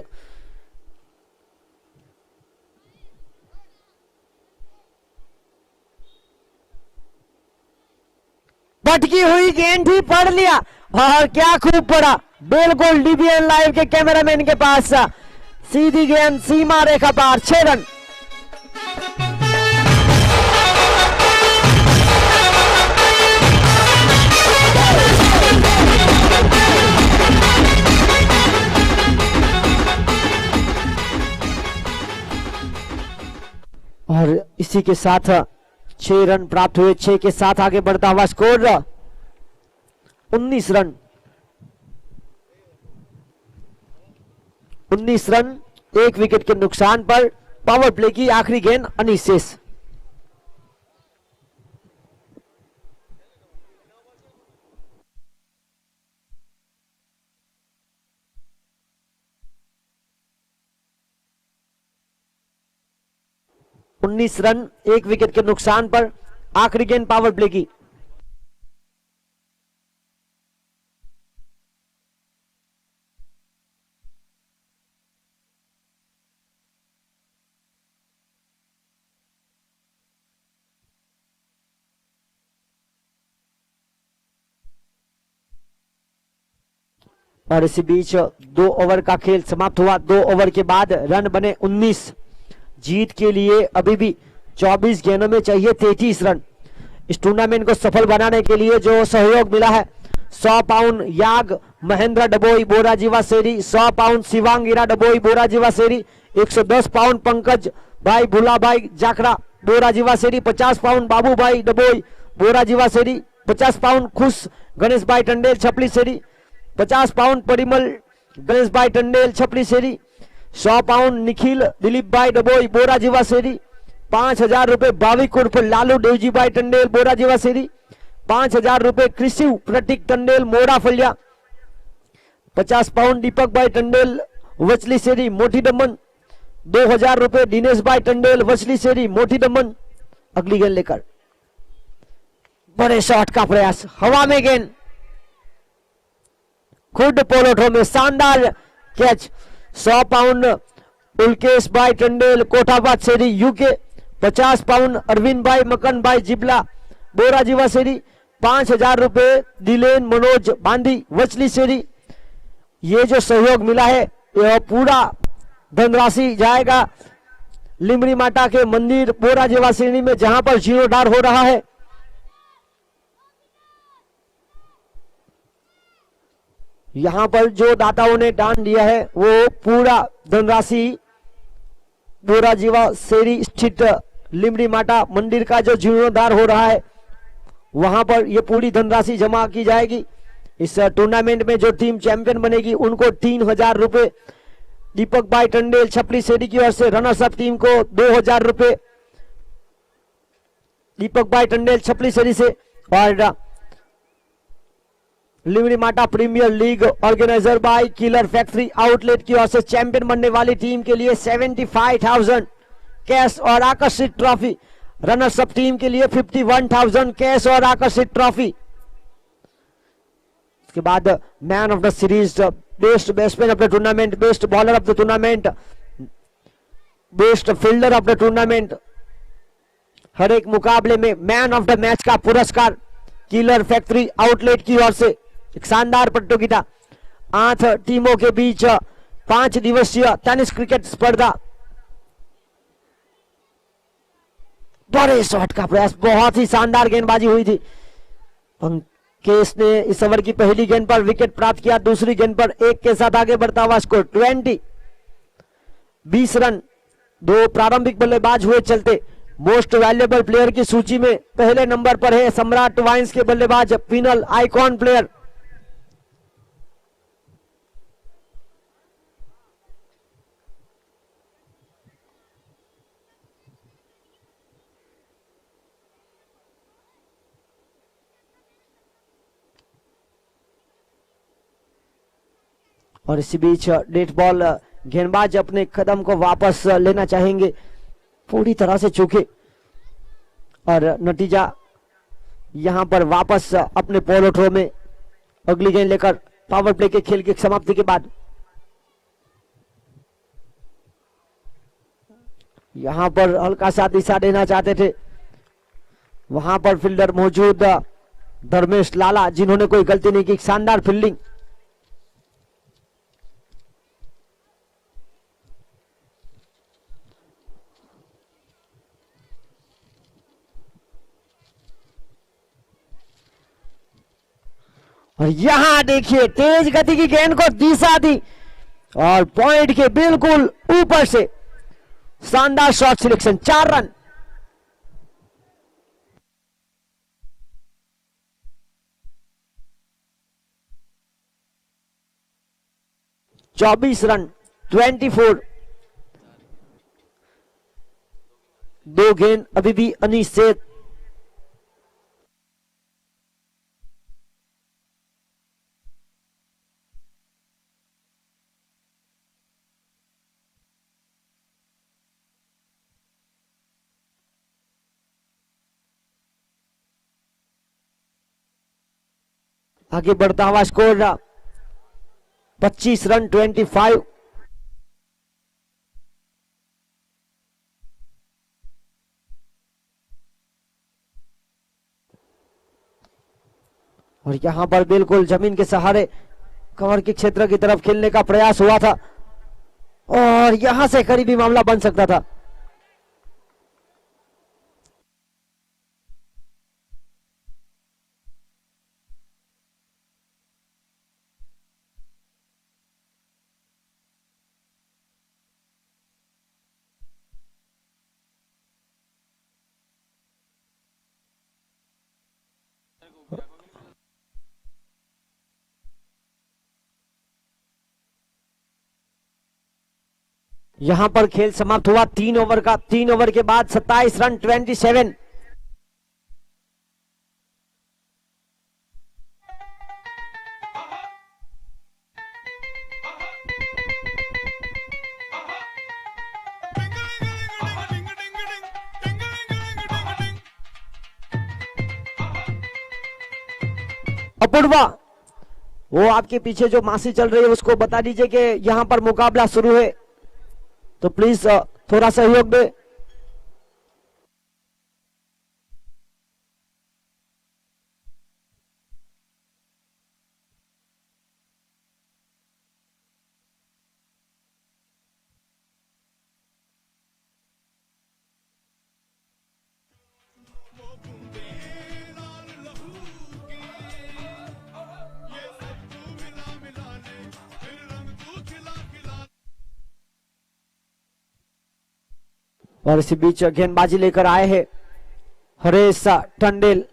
[SPEAKER 1] भटकी हुई गेंद ही पढ़ लिया और क्या खूब पड़ा, बिल्कुल डीबीएन लाइव के कैमरामैन के पास सीधी गेंद सीमा रेखा पार। 6 रन। और इसी के साथ 6 रन प्राप्त हुए। 6 के साथ आगे बढ़ता हुआ स्कोर 19 रन। 19 रन 1 विकेट के नुकसान पर पावर प्ले की आखिरी गेंद अनीश शेष। उन्नीस रन 1 विकेट के नुकसान पर आखिरी गेंद पावर प्ले की। और इसी बीच 2 ओवर का खेल समाप्त हुआ। 2 ओवर के बाद रन बने 19। जीत के लिए अभी भी 24 गेंदों में चाहिए 33 रन। इस टूर्नामेंट को सफल बनाने के लिए जो सहयोग मिला है, 100 पाउंड याग महेंद्र डबोई बोराजीवा शेरी, 100 पाउंड शिवांगिरा डबोई बोराजीवा शेरी, 110 पाउंड पंकज भाई भूला भाई जाखड़ा बोराजीवा शेरी, 50 पाउंड बाबू भाई डबोई बोराजीवा शेरी, 50 पाउंड खुश गणेश भाई टंडेल छपली शेरी, 50 पाउंड परिमल गणेश भाई टंडेल छपली शेरी, 100 पाउंड निखिल दिलीप भाई डबोई बोराजीवा शेरी, 5000 रुपए भाविक उर्फ लालू देवजी भाई टंडेल बोराजीवा शेरी, 5000 रुपए कृषि प्रतीक टंडेल मोड़ा फलिया, 50 पाउंड दीपक भाई टंडेल वचली शेरी मोटी दमन, 2000 रुपए दिनेश भाई टंडेल वचली शेरी मोटी दमन। अगली गेंद लेकर बड़े शॉट का प्रयास, हवा में गेंद, खुद पोलोठो में शानदार कैच। 100 पाउंड उल्केश भाई टंडेल कोठाबाद शेरी यूके, 50 पाउंड अरविंद भाई मकन भाई जिबला बोराजीवा शेरी, 5000 रुपए दिलेन मनोज बांदी वचली शेरी। ये जो सहयोग मिला है यह पूरा धनराशि जाएगा लिमरी माता के मंदिर बोराजीवा शेरी में, जहां पर जीर्णोद्धार हो रहा है। यहां पर जो दाताओं ने दान दिया है वो पूरा धनराशि बोराजीवा शेरी स्थित लिमरी माता मंदिर का जो जीर्णोद्धार हो रहा है वहां पर ये पूरी धनराशि जमा की जाएगी। इस टूर्नामेंट में जो टीम चैंपियन बनेगी उनको 3000 रुपए, दीपक भाई टंडेल छपली शेरी की ओर से रनर्स अप टीम को 2000 रुपए दीपक भाई टंडेल छपली शेरी से, और Limri Mata premier league organiser by killer factory outlet की ओर से चैंपियन बनने वाली टीम के लिए 75,000 कैश और आकर्षित ट्रॉफी, रनर्स अप टीम के लिए 51,000 कैश और आकर्षित ट्रॉफी। इसके बाद man of the series, best batsman of the tournament, best bowler of the tournament, best fielder of the tournament, हर एक मुकाबले में मैन ऑफ द मैच का पुरस्कार किलर फैक्ट्री आउटलेट की ओर से। एक शानदार प्रतियोगिता, 8 टीमों के बीच 5 दिवसीय टेनिस क्रिकेट स्पर्धा। बड़े शॉट का प्रयास, बहुत ही शानदार गेंदबाजी हुई थी। पंकेश ने इस ओवर की पहली गेंद पर विकेट प्राप्त किया, दूसरी गेंद पर 1 के साथ आगे बढ़ता हुआ स्कोर 20 रन। 2 प्रारंभिक बल्लेबाज हुए चलते। मोस्ट वैल्यूएबल प्लेयर की सूची में पहले नंबर पर है सम्राट वाइन्स के बल्लेबाज पिनल आइकॉन प्लेयर। और इसी बीच डेट बॉल गेंदबाज अपने कदम को वापस लेना चाहेंगे, पूरी तरह से चूके, और नतीजा यहां पर वापस अपने पोलो थ्रो में अगली गेंद लेकर पावर प्ले के खेल की समाप्ति के बाद यहां पर हल्का सा दिशा देना चाहते थे, वहां पर फील्डर मौजूद धर्मेश लाला जिन्होंने कोई गलती नहीं की, शानदार फील्डिंग। और यहां देखिए तेज गति की गेंद को दिशा दी और पॉइंट के बिल्कुल ऊपर से शानदार शॉट सिलेक्शन, 4 रन। चौबीस रन 24। 2 गेंद अभी भी अनिश्चित। आगे बढ़ता हुआ स्कोर 25 रन 25। और यहां पर बिल्कुल जमीन के सहारे कवर के क्षेत्र की तरफ खेलने का प्रयास हुआ था और यहां से करीबी मामला बन सकता था। यहां पर खेल समाप्त हुआ 3 ओवर का। 3 ओवर के बाद 27 रन 27। अपूर्वा, वो आपके पीछे जो मासी चल रही है उसको बता दीजिए कि यहां पर मुकाबला शुरू है, तो प्लीज थोड़ा सहयोग दे। और इसी बीच गेंदबाजी लेकर आए हैं हरेश टंडेल।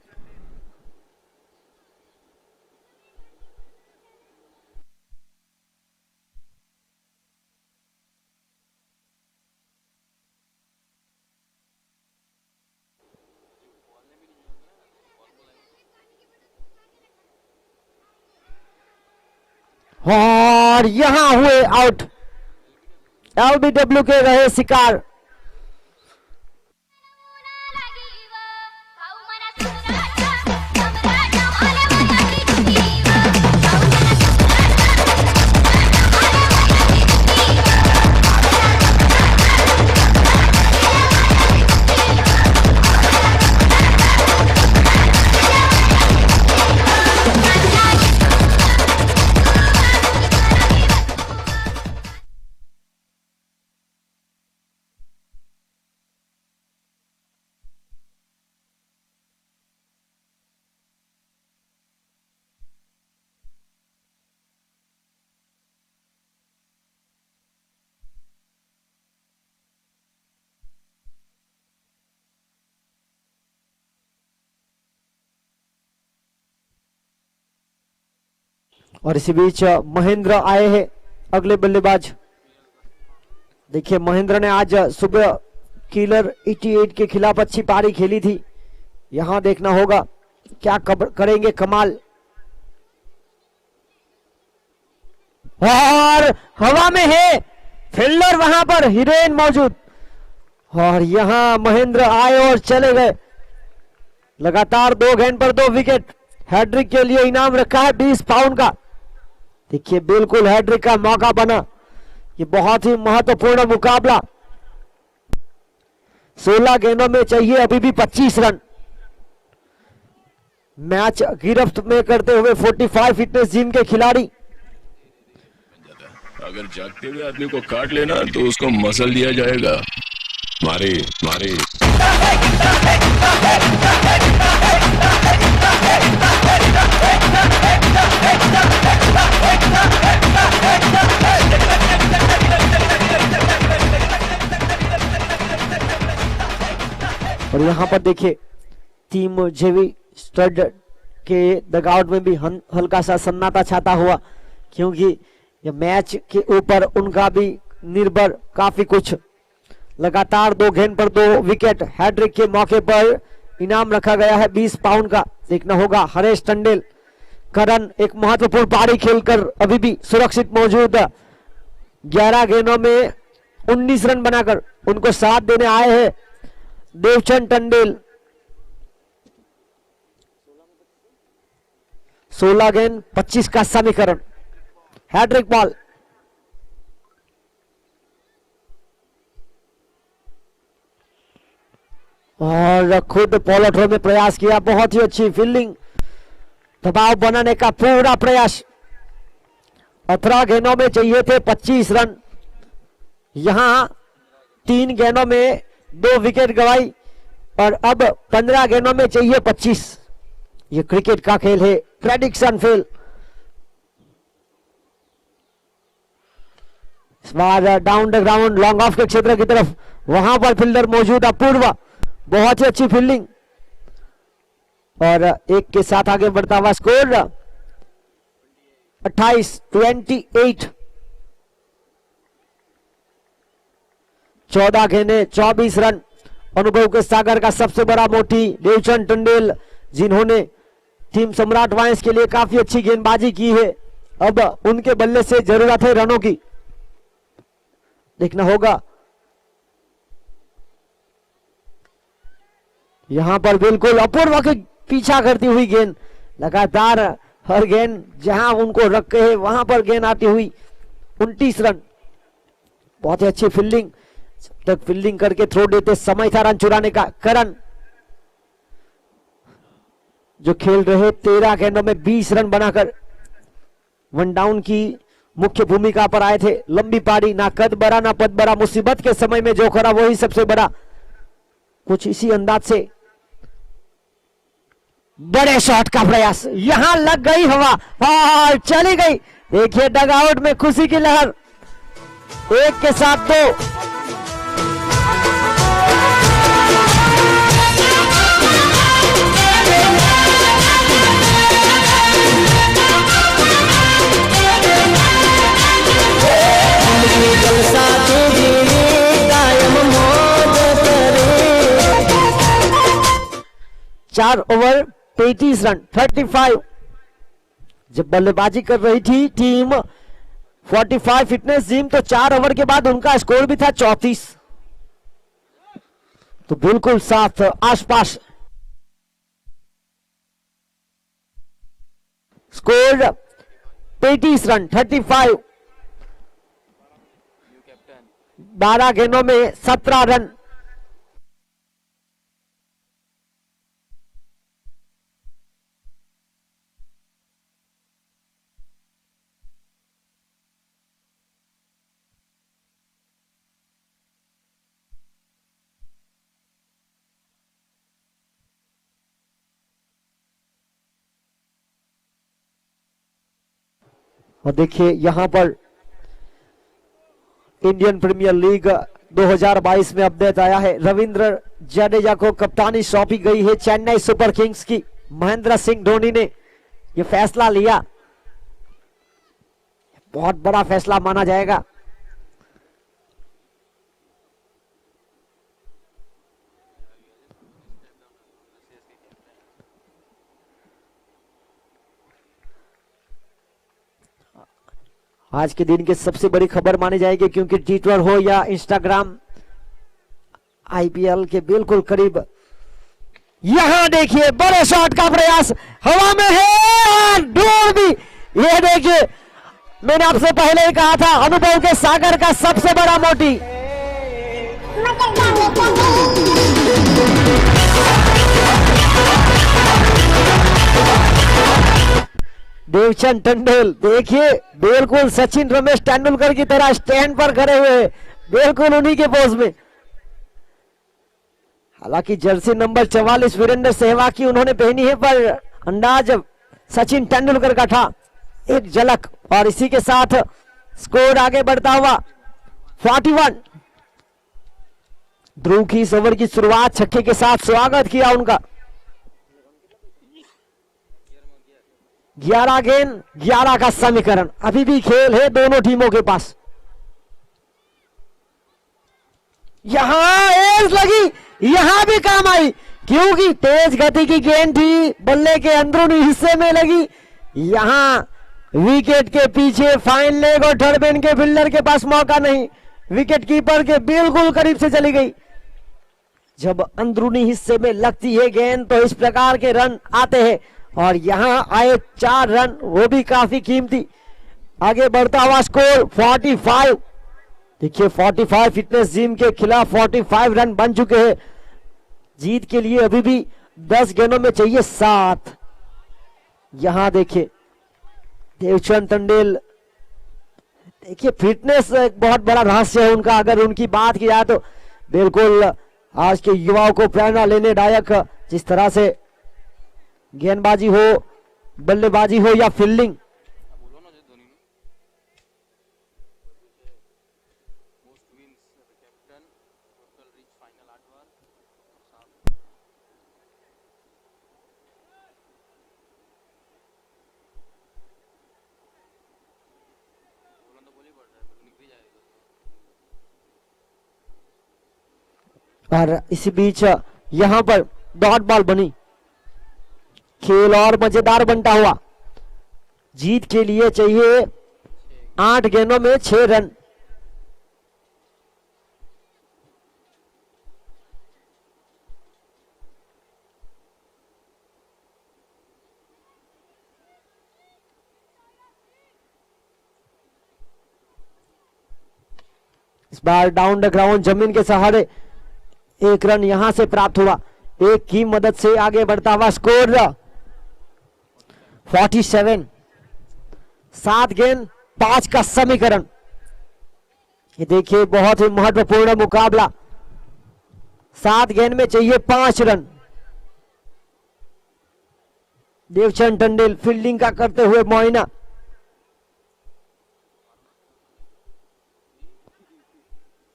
[SPEAKER 1] और यहां हुए आउट। एलबीडब्ल्यू के रहे शिकार। और इसी बीच महेंद्र आए हैं अगले बल्लेबाज। देखिए महेंद्र ने आज सुबह किलर 88 के खिलाफ अच्छी पारी खेली थी। यहां देखना होगा क्या करेंगे कमाल। और हवा में है फील्डर, वहां पर हिरेन मौजूद। और यहां महेंद्र आए और चले गए। लगातार 2 गेंद पर 2 विकेट। हैट्रिक के लिए इनाम रखा है 20 पाउंड का। देखिए बिल्कुल हैट्रिक का मौका बना। ये बहुत ही महत्वपूर्ण मुकाबला। 16 गेंदों में चाहिए अभी भी 25 रन। मैच गिरफ्त में करते हुए 45 फिटनेस जिम के खिलाड़ी।
[SPEAKER 6] अगर जागते हुए आदमी को काट लेना तो उसको मसल दिया जाएगा। मारे मारे
[SPEAKER 1] और यहां पर देखिए टीम जेवी स्टड के डगआउट में भी हल्का सा सन्नाटा छाता हुआ, क्योंकि ये मैच के ऊपर उनका भी निर्भर काफी कुछ। लगातार 2 गेंद पर 2 विकेट। हैट्रिक के मौके पर इनाम रखा गया है 20 पाउंड का। देखना होगा हरेश टंडेल करण एक महत्वपूर्ण पारी खेलकर अभी भी सुरक्षित मौजूद। 11 गेंदों में 19 रन बनाकर उनको साथ देने आए हैं देवचंद टंडेल। 16 गेंद 25 का समीकरण। Hat trick ball. और खुद पॉलोट्रो में प्रयास किया, बहुत ही अच्छी फील्डिंग, दबाव बनाने का पूरा प्रयास। 18 गेंदों में चाहिए थे 25 रन, यहां 3 गेंदों में 2 विकेट गंवाई और अब 15 गेंदों में चाहिए 25। ये क्रिकेट का खेल है, प्रेडिक्शन फेल। इस बार down the ground long off के क्षेत्र की तरफ, वहां पर फील्डर मौजूद अपूर्व, बहुत ही अच्छी फील्डिंग और एक के साथ आगे बढ़ता हुआ स्कोर 28-28। 14 गेंदें 24 रन। अनुभव के सागर का सबसे बड़ा मोटी देवचंद टंडेल, जिन्होंने टीम सम्राट वायंस के लिए काफी अच्छी गेंदबाजी की है, अब उनके बल्ले से जरूरत है रनों की। देखना होगा यहां पर बिल्कुल अपूर्व के पीछा करती हुई गेंद, लगातार हर गेंद जहां उनको रखे है वहां पर गेंद आती हुई 29 रन। बहुत ही अच्छी फील्डिंग, जब तक फील्डिंग करके थ्रो देते समय था रन चुराने का। करण जो खेल रहे 13 गेंदों में 20 रन बनाकर वन डाउन की मुख्य भूमिका पर आए थे। लंबी पारी, ना कद बड़ा ना पद बड़ा, मुसीबत के समय में जो खड़ा वही सबसे बड़ा, कुछ इसी अंदाज से बड़े शॉट का प्रयास, यहां लग गई हवा और चली गई। देखिए डगआउट में खुशी की लहर, एक के साथ 2। चार ओवर 33 रन 35। जब बल्लेबाजी कर रही थी टीम 45 फिटनेस जिम, तो 4 ओवर के बाद उनका स्कोर भी था 34, तो बिल्कुल साथ आसपास। Score 35 run 35। 12 गेंदों में 17 रन। और देखिए यहां पर इंडियन प्रीमियर लीग 2022 में अपडेट आया है। रविंद्र जडेजा को कप्तानी सौंपी गई है चेन्नई सुपर किंग्स की। महेंद्र सिंह धोनी ने यह फैसला लिया, बहुत बड़ा फैसला माना जाएगा। आज के दिन की सबसे बड़ी खबर मानी जाएगी, क्योंकि ट्विटर हो या इंस्टाग्राम, आईपीएल के बिल्कुल करीब। यहां देखिए बड़े शॉट का प्रयास हवा में है और दूर भी। ये देखिए मैंने आपसे पहले ही कहा था, अनुभव के सागर का सबसे बड़ा मोटी। देवचंद टंडेल देखिए बिल्कुल सचिन रमेश तेंदुलकर की तरह स्टैंड पर खड़े हुए, बिल्कुल उन्हीं के पोज में। हालांकि जर्सी नंबर 44 वीरेंद्र सहवाग की उन्होंने पहनी है, पर अंदाज सचिन तेंदुलकर का था। एक झलक और इसी के साथ स्कोर आगे बढ़ता हुआ 41। ध्रुव की इस ओवर की शुरुआत छक्के के साथ स्वागत किया उनका। 11 गेंद 11 का समीकरण, अभी भी खेल है दोनों टीमों के पास। यहां एज लगी, यहां भी काम आई, क्योंकि तेज गति की गेंद थी, बल्ले के अंदरूनी हिस्से में लगी। यहां विकेट के पीछे फाइन लेग और थर्ड मैन के फील्डर के पास मौका नहीं, विकेट कीपर के बिल्कुल करीब से चली गई। जब अंदरूनी हिस्से में लगती है गेंद तो इस प्रकार के रन आते हैं, और यहां आए 4 रन, वो भी काफी कीमती। आगे बढ़ता हुआ स्कोर 45। देखिए 45 फिटनेस जिम के खिलाफ 45 रन बन चुके हैं। जीत के लिए अभी भी 10 गेंदों में चाहिए 7। यहां देखिए देवचंद टंडेल देखिए फिटनेस एक बहुत बड़ा रहस्य है उनका, अगर उनकी बात की जाए तो बिल्कुल आज के युवाओं को प्रेरणा लेने लायक, जिस तरह से गेंदबाजी हो, बल्लेबाजी हो या फील्डिंग। और इसी बीच यहां पर डॉट बॉल बनी, खेल और मजेदार बनता हुआ। जीत के लिए चाहिए 8 गेंदों में 6 रन। इस बार डाउन द ग्राउंड जमीन के सहारे 1 रन यहां से प्राप्त हुआ, एक की मदद से आगे बढ़ता हुआ स्कोर 47। 7 गेंद 5 का समीकरण। ये देखिए बहुत ही महत्वपूर्ण मुकाबला, 7 गेंद में चाहिए 5 रन। देवचंद टंडेल फील्डिंग का करते हुए मुआयना।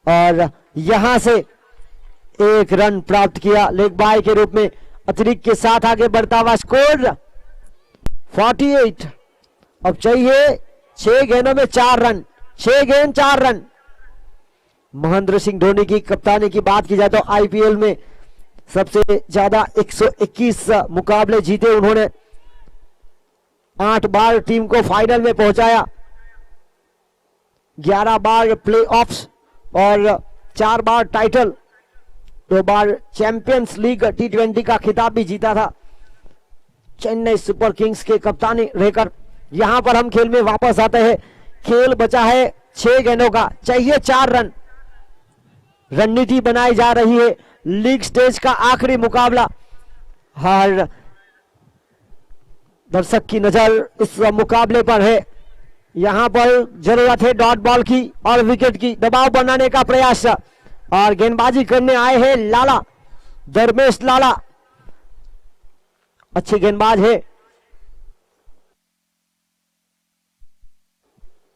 [SPEAKER 1] और यहां से 1 रन प्राप्त किया लेग बाय के रूप में, अतिरिक्त के साथ आगे बढ़ता हुआ स्कोर 48। अब चाहिए 6 गेंदों में 4 रन, 6 गेंद 4 रन। महेंद्र सिंह धोनी की कप्तानी की बात की जाए तो आईपीएल में सबसे ज्यादा 121 मुकाबले जीते उन्होंने, 8 बार टीम को फाइनल में पहुंचाया, 11 बार प्लेऑफ्स और 4 बार टाइटल, 2 बार चैंपियंस लीग T20 का खिताब भी जीता था चेन्नई सुपर किंग्स के कप्तानी रहकर। यहां पर हम खेल में वापस आते हैं, खेल बचा है 6 गेंदों का, चाहिए 4 रन। रणनीति बनाई जा रही है, लीग स्टेज का आखिरी मुकाबला। हर दर्शक की नजर इस मुकाबले पर है। यहां पर जरूरत है डॉट बॉल की और विकेट की, दबाव बनाने का प्रयास, और गेंदबाजी करने आए हैं लाला, धर्मेश लाला, अच्छे गेंदबाज है।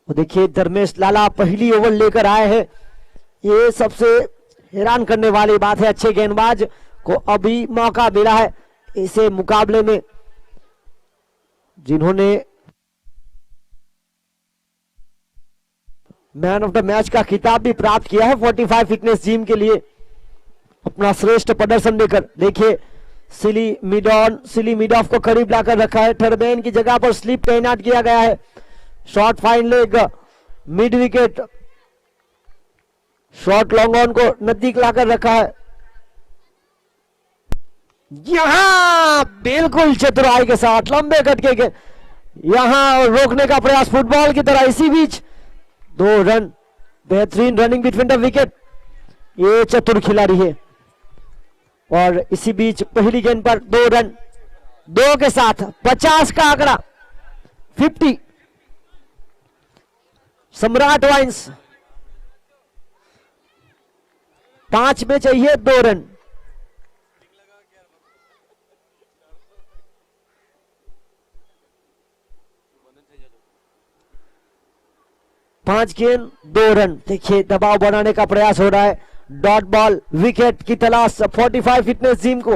[SPEAKER 1] देखिए धर्मेश लाला पहली ओवर लेकर आए हैं, ये सबसे हैरान करने वाली बात है। अच्छे गेंदबाज को अभी मौका मिला है इसे मुकाबले में, जिन्होंने मैन ऑफ द मैच का खिताब भी प्राप्त किया है 45 फिटनेस जिम के लिए अपना श्रेष्ठ प्रदर्शन देकर। देखिए सिली मिडॉफ को करीब लाकर रखा है, टर्बेन की जगह पर स्लिप तैनात किया गया है। Short fine leg, mid wicket, short long on को नजदीक लाकर रखा है। यहां बिल्कुल चतुराई के साथ लंबे कटके के यहां रोकने का प्रयास फुटबॉल की तरह। इसी बीच 2 रन, बेहतरीन रनिंग बिटवीन द विकेट, ये चतुर खिलाड़ी है। और इसी बीच पहली गेंद पर 2 रन, 2 के साथ 50 का आंकड़ा, 50। सम्राट वाइन्स 5 में चाहिए 2 रन। पांच गेंद 2 रन। देखिए दबाव बनाने का प्रयास हो रहा है, डॉट बॉल, विकेट की तलाश 45 फिटनेस जिम को।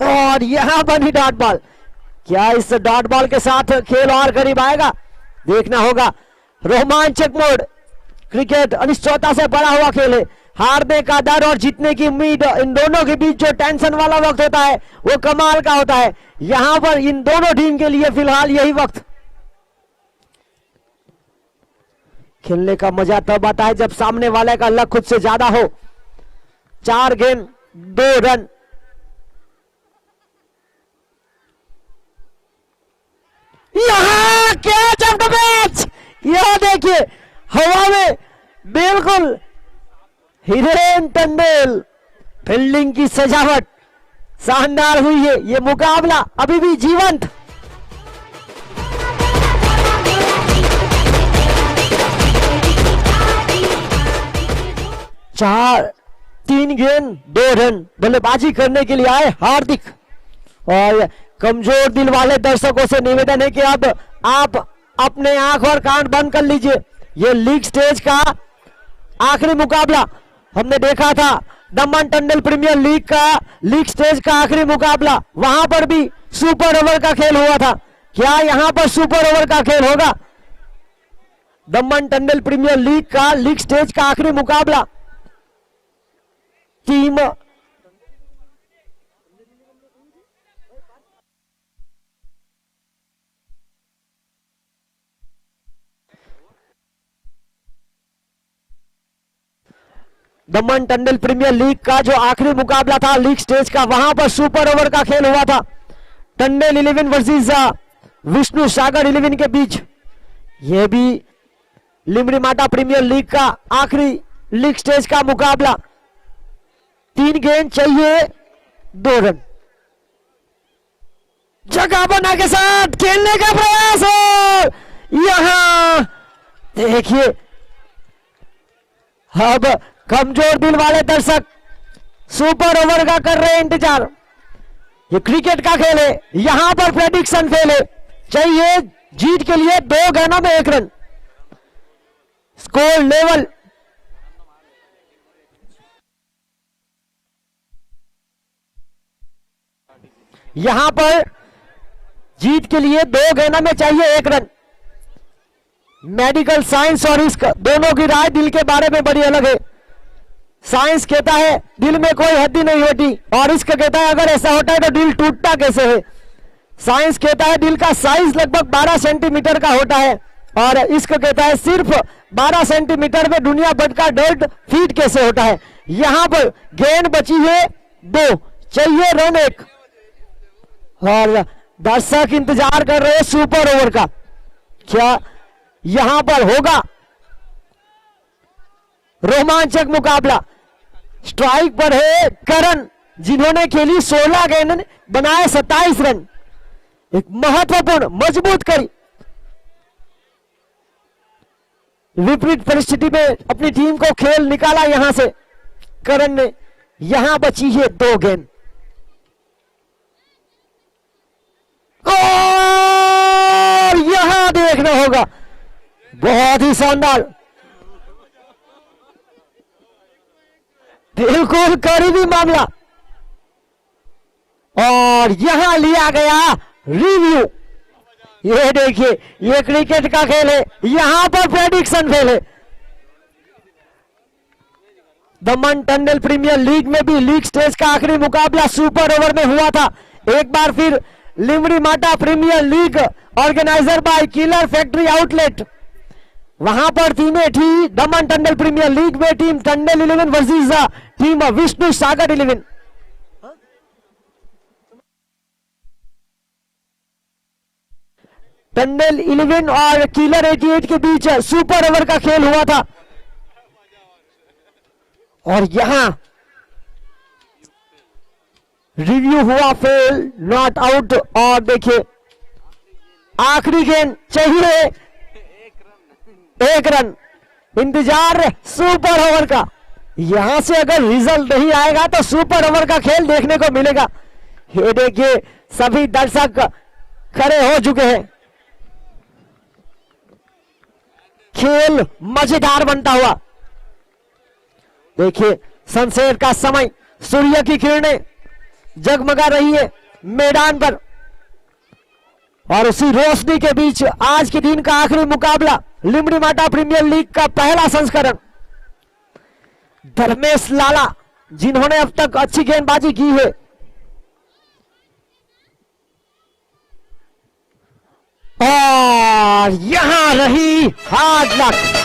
[SPEAKER 1] और यहां बनी डॉट बॉल, क्या इस डॉट बॉल के साथ खेल और करीब आएगा, देखना होगा। रोमांचक मोड, क्रिकेट अनिश्चितता से बड़ा हुआ खेल है, हारने का डर और जीतने की उम्मीद, इन दोनों के बीच जो टेंशन वाला वक्त होता है वो कमाल का होता है। यहां पर इन दोनों टीम के लिए फिलहाल यही वक्त। खेलने का मजा तब आता है जब सामने वाले का लक खुद से ज्यादा हो। 4 गेंद 2 रन। यहां कैच ऑफ द मैच, यह देखिए हवा में बिल्कुल हिरेन टंडेल, फील्डिंग की सजावट शानदार हुई है। यह मुकाबला अभी भी जीवंत। 3 गेंद 2 रन बल्लेबाजी करने के लिए आए हार्दिक। और कमजोर दिल वाले दर्शकों से निवेदन है कि अब आप अपने आंख और कान बंद कर लीजिए। ये लीग स्टेज का आखिरी मुकाबला हमने देखा था, दमन टंडल प्रीमियर लीग का लीग स्टेज का आखिरी मुकाबला, वहां पर भी सुपर ओवर का खेल हुआ था। क्या यहां पर सुपर ओवर का खेल होगा? दमन टंडल प्रीमियर लीग का लीग स्टेज का आखिरी मुकाबला, टीम दमन टंडल प्रीमियर लीग का जो आखिरी मुकाबला था लीग स्टेज का, वहां पर सुपर ओवर का खेल हुआ था। टंडल 11 वर्सेस विष्णु सागर 11 के बीच। यह भी लिमड़ी माटा प्रीमियर लीग का आखिरी लीग स्टेज का मुकाबला। 3 गेंद चाहिए 2 रन। जगह बना के साथ खेलने का प्रयास और यहां देखिए अब कमजोर दिल वाले दर्शक सुपर ओवर का कर रहे हैं इंतजार। ये क्रिकेट का खेल है, यहां पर प्रेडिक्शन फेल है। चाहिए जीत के लिए 2 गेंदों में 1 रन। स्कोर लेवल यहां पर जीत के लिए 2 गेंदों में चाहिए 1 रन। मेडिकल साइंस और रिस्क दोनों की राय दिल के बारे में बड़ी अलग है। साइंस कहता है दिल में कोई हड्डी नहीं होती, और रिस्क कहता है अगर ऐसा होता है तो दिल टूटता कैसे है। साइंस कहता है दिल का साइज लगभग 12 सेंटीमीटर का होता है, और रिस्क कहता है सिर्फ 12 सेंटीमीटर में दुनिया भर का दर्द फीट कैसे होता है। यहां पर गेंद बची है 2, चाहिए रन 1, और दर्शक इंतजार कर रहे हैं सुपर ओवर का। क्या यहां पर होगा रोमांचक मुकाबला? स्ट्राइक पर है करण, जिन्होंने खेली 16 गेंद, बनाए 27 रन। एक महत्वपूर्ण मजबूत कड़ी विपरीत परिस्थिति में अपनी टीम को खेल निकाला यहां से करण ने। यहां बची है 2 गेंद और यहां देखना होगा बहुत ही शानदार, बिल्कुल करीबी मामला, और यहां लिया गया रिव्यू। ये देखिए ये क्रिकेट का खेल है, यहां पर प्रेडिक्शन फेल है। दमन टंडल प्रीमियर लीग में भी लीग स्टेज का आखिरी मुकाबला सुपर ओवर में हुआ था। एक बार फिर Limdi Mata premier league organiser by killer factory outlet, वहां पर टीमें थी दमन टंडल प्रीमियर लीग में team Tandel 11 versus team Vishnu Sagar 11। Tandel 11 और किलर 88 के बीच सुपर ओवर का खेल हुआ था, और यहां रिव्यू हुआ फेल, नॉट आउट। और देखिए आखिरी गेंद चाहिए 1 रन, इंतजार सुपर ओवर का। यहां से अगर रिजल्ट नहीं आएगा तो सुपर ओवर का खेल देखने को मिलेगा। ये देखिए सभी दर्शक खड़े हो चुके हैं, खेल मजेदार बनता हुआ। देखिए सनसेट का समय, सूर्य की किरणें जगमगा रही है मैदान पर, और उसी रोशनी के बीच आज के दिन का आखिरी मुकाबला लिमड़ी माटा प्रीमियर लीग का पहला संस्करण। धर्मेश लाला जिन्होंने अब तक अच्छी गेंदबाजी की है, और यहां रही हार्ड लक।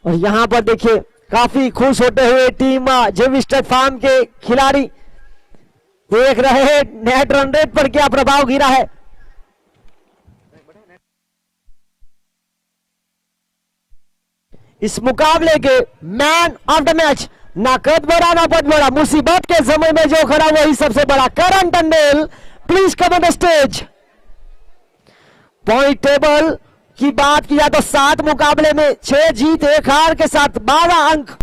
[SPEAKER 1] और यहां पर देखिए काफी खुश होते हुए टीम जेविस्टर फार्म के खिलाड़ी देख रहे हैं नेट रन रेट पर क्या प्रभाव गिरा है। इस मुकाबले के मैन ऑफ द मैच, ना कद बड़ा ना पद बड़ा, मुसीबत के समय में जो खड़ा वही सबसे बड़ा, Karan Tandel, please come on the stage. Point table की बात की जाए तो 7 मुकाबले में 6 जीत 1 हार के साथ 12 अंक